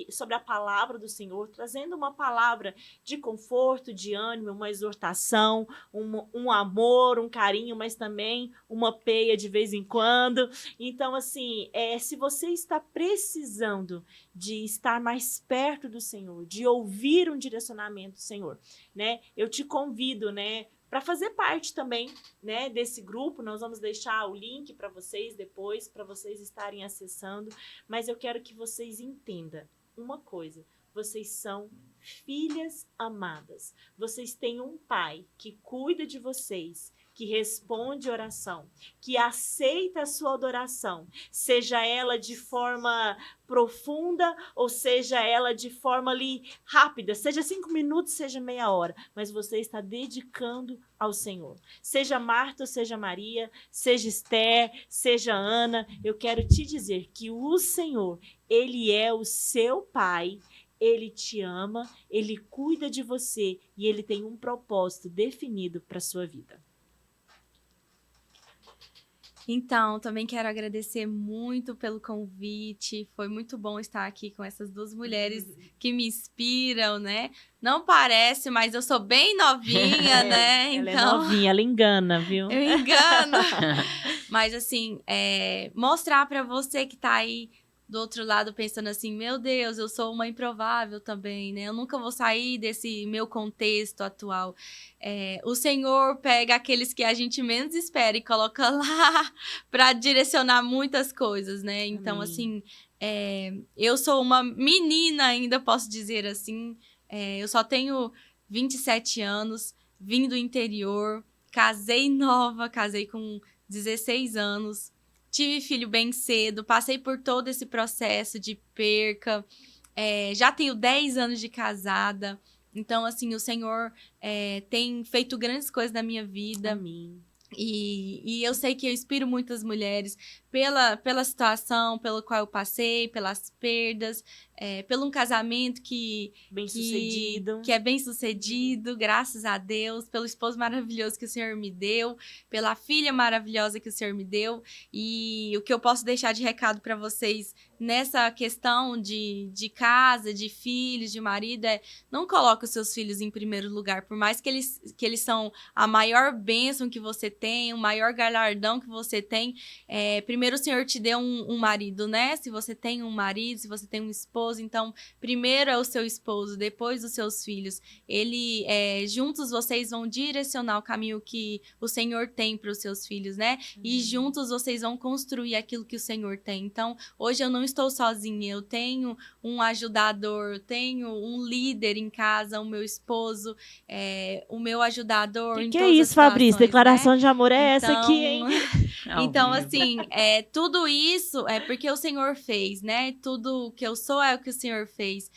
C: sobre a palavra do Senhor, trazendo uma palavra de conforto, de ânimo, uma exortação, um amor, um carinho, mas também uma peia de vez em quando. Então, assim, se você está precisando de estar mais perto do Senhor, de ouvir um direcionamento do Senhor, né, eu te convido, né, para fazer parte também, né, desse grupo. Nós vamos deixar o link para vocês depois, para vocês estarem acessando. Mas eu quero que vocês entendam uma coisa. Vocês são filhas amadas. Vocês têm um pai que cuida de vocês, que responde oração, que aceita a sua adoração, seja ela de forma profunda ou seja ela de forma ali rápida, seja 5 minutos, seja meia hora, mas você está dedicando ao Senhor. Seja Marta ou seja Maria, seja Esther, seja Ana, eu quero te dizer que o Senhor, Ele é o seu Pai. Ele te ama, Ele cuida de você e Ele tem um propósito definido para a sua vida.
B: Então, também quero agradecer muito pelo convite. Foi muito bom estar aqui com essas duas mulheres que me inspiram, né? Não parece, mas eu sou bem novinha, né?
C: Ela é novinha, ela engana, viu?
B: Eu engano. Mas, assim, mostrar para você que tá aí do outro lado pensando assim, meu Deus, eu sou uma improvável também, né? Eu nunca vou sair desse meu contexto atual. O Senhor pega aqueles que a gente menos espera e coloca lá para direcionar muitas coisas, né? Então,
C: Amém.
B: assim, eu sou uma menina ainda, posso dizer assim. Eu só tenho 27 anos, vim do interior, casei nova, casei com 16 anos. Tive filho bem cedo, passei por todo esse processo de perca. Já tenho 10 anos de casada. Então, assim, o Senhor tem feito grandes coisas na minha vida.
C: Amém.
B: E eu sei que eu inspiro muitas mulheres pela situação pelo qual eu passei, pelas perdas, pelo um casamento que é bem sucedido, graças a Deus, pelo esposo maravilhoso que o Senhor me deu, pela filha maravilhosa que o Senhor me deu. E o que eu posso deixar de recado para vocês nessa questão de casa, de filhos, de marido, não coloque os seus filhos em primeiro lugar, por mais que eles são a maior bênção que você tem, o maior galardão que você tem. Primeiro o Senhor te deu um marido, né? Se você tem um marido, se você tem um esposo, então primeiro é o seu esposo, depois os seus filhos. Juntos vocês vão direcionar o caminho que o Senhor tem para os seus filhos, né? E juntos vocês vão construir aquilo que o Senhor tem. Então, hoje eu não estou sozinha, eu tenho um ajudador, eu tenho um líder em casa, o meu esposo, o meu ajudador em
C: que
B: todas
C: é isso,
B: as situações,
C: Fabrício? Declaração
B: né?
C: de amor é
B: Então,
C: essa aqui, hein?
B: Então, assim, tudo isso é porque o Senhor fez, né? Tudo que eu sou é o que o Senhor fez.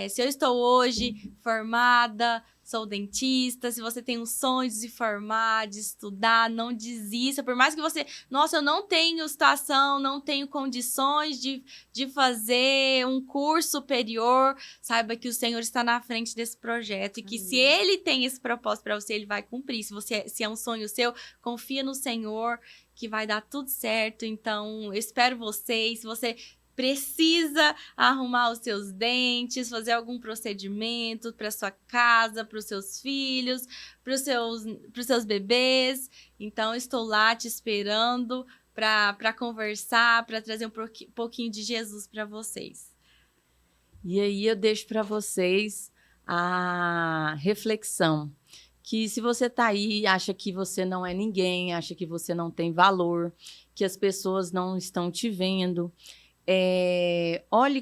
B: Se eu estou hoje formada, sou dentista, se você tem um sonho de se formar, de estudar, não desista. Por mais que você... Nossa, eu não tenho situação, não tenho condições de fazer um curso superior. Saiba que o Senhor está na frente desse projeto e que se Ele tem esse propósito para você, Ele vai cumprir. Se é um sonho seu, confia no Senhor, que vai dar tudo certo. Então, eu espero vocês. Se você precisa arrumar os seus dentes, fazer algum procedimento para sua casa, para os seus filhos, para os seus bebês, então estou lá te esperando para conversar, para trazer um pouquinho de Jesus para vocês.
A: E aí eu deixo para vocês a reflexão. Que se você está aí, acha que você não é ninguém, acha que você não tem valor, que as pessoas não estão te vendo,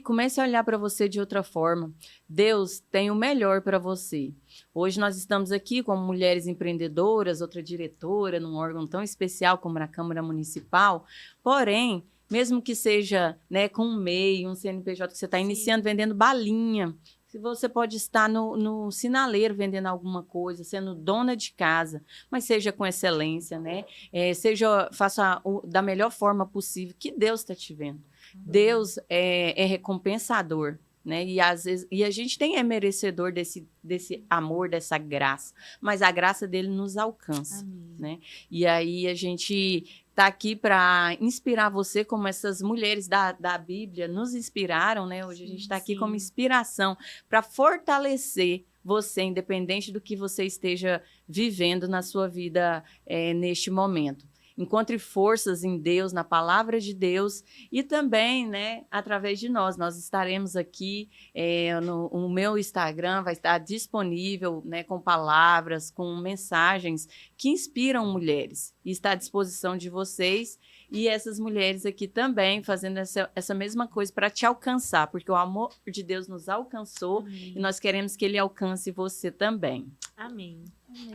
A: comece a olhar para você de outra forma. Deus tem o melhor para você. Hoje nós estamos aqui como mulheres empreendedoras, outra diretora, num órgão tão especial como a Câmara Municipal, porém, mesmo que seja, né, com um MEI, um CNPJ que você está iniciando vendendo balinha, se você pode estar no sinaleiro vendendo alguma coisa, sendo dona de casa, mas seja com excelência, né? Faça da melhor forma possível, que Deus está te vendo. Deus é recompensador, né? E às vezes a gente é merecedor desse amor, dessa graça, mas a graça dele nos alcança, né? E aí a gente está aqui para inspirar você, como essas mulheres da Bíblia nos inspiraram, né? Hoje a gente está aqui como inspiração para fortalecer você, independente do que você esteja vivendo na sua vida neste momento. Encontre forças em Deus, na palavra de Deus e também, né, através de nós. Nós estaremos aqui, no meu Instagram vai estar disponível, né, com palavras, com mensagens que inspiram mulheres. E está à disposição de vocês e essas mulheres aqui também fazendo essa mesma coisa para te alcançar, porque o amor de Deus nos alcançou. Amém. E nós queremos que ele alcance você também.
C: Amém. Amém.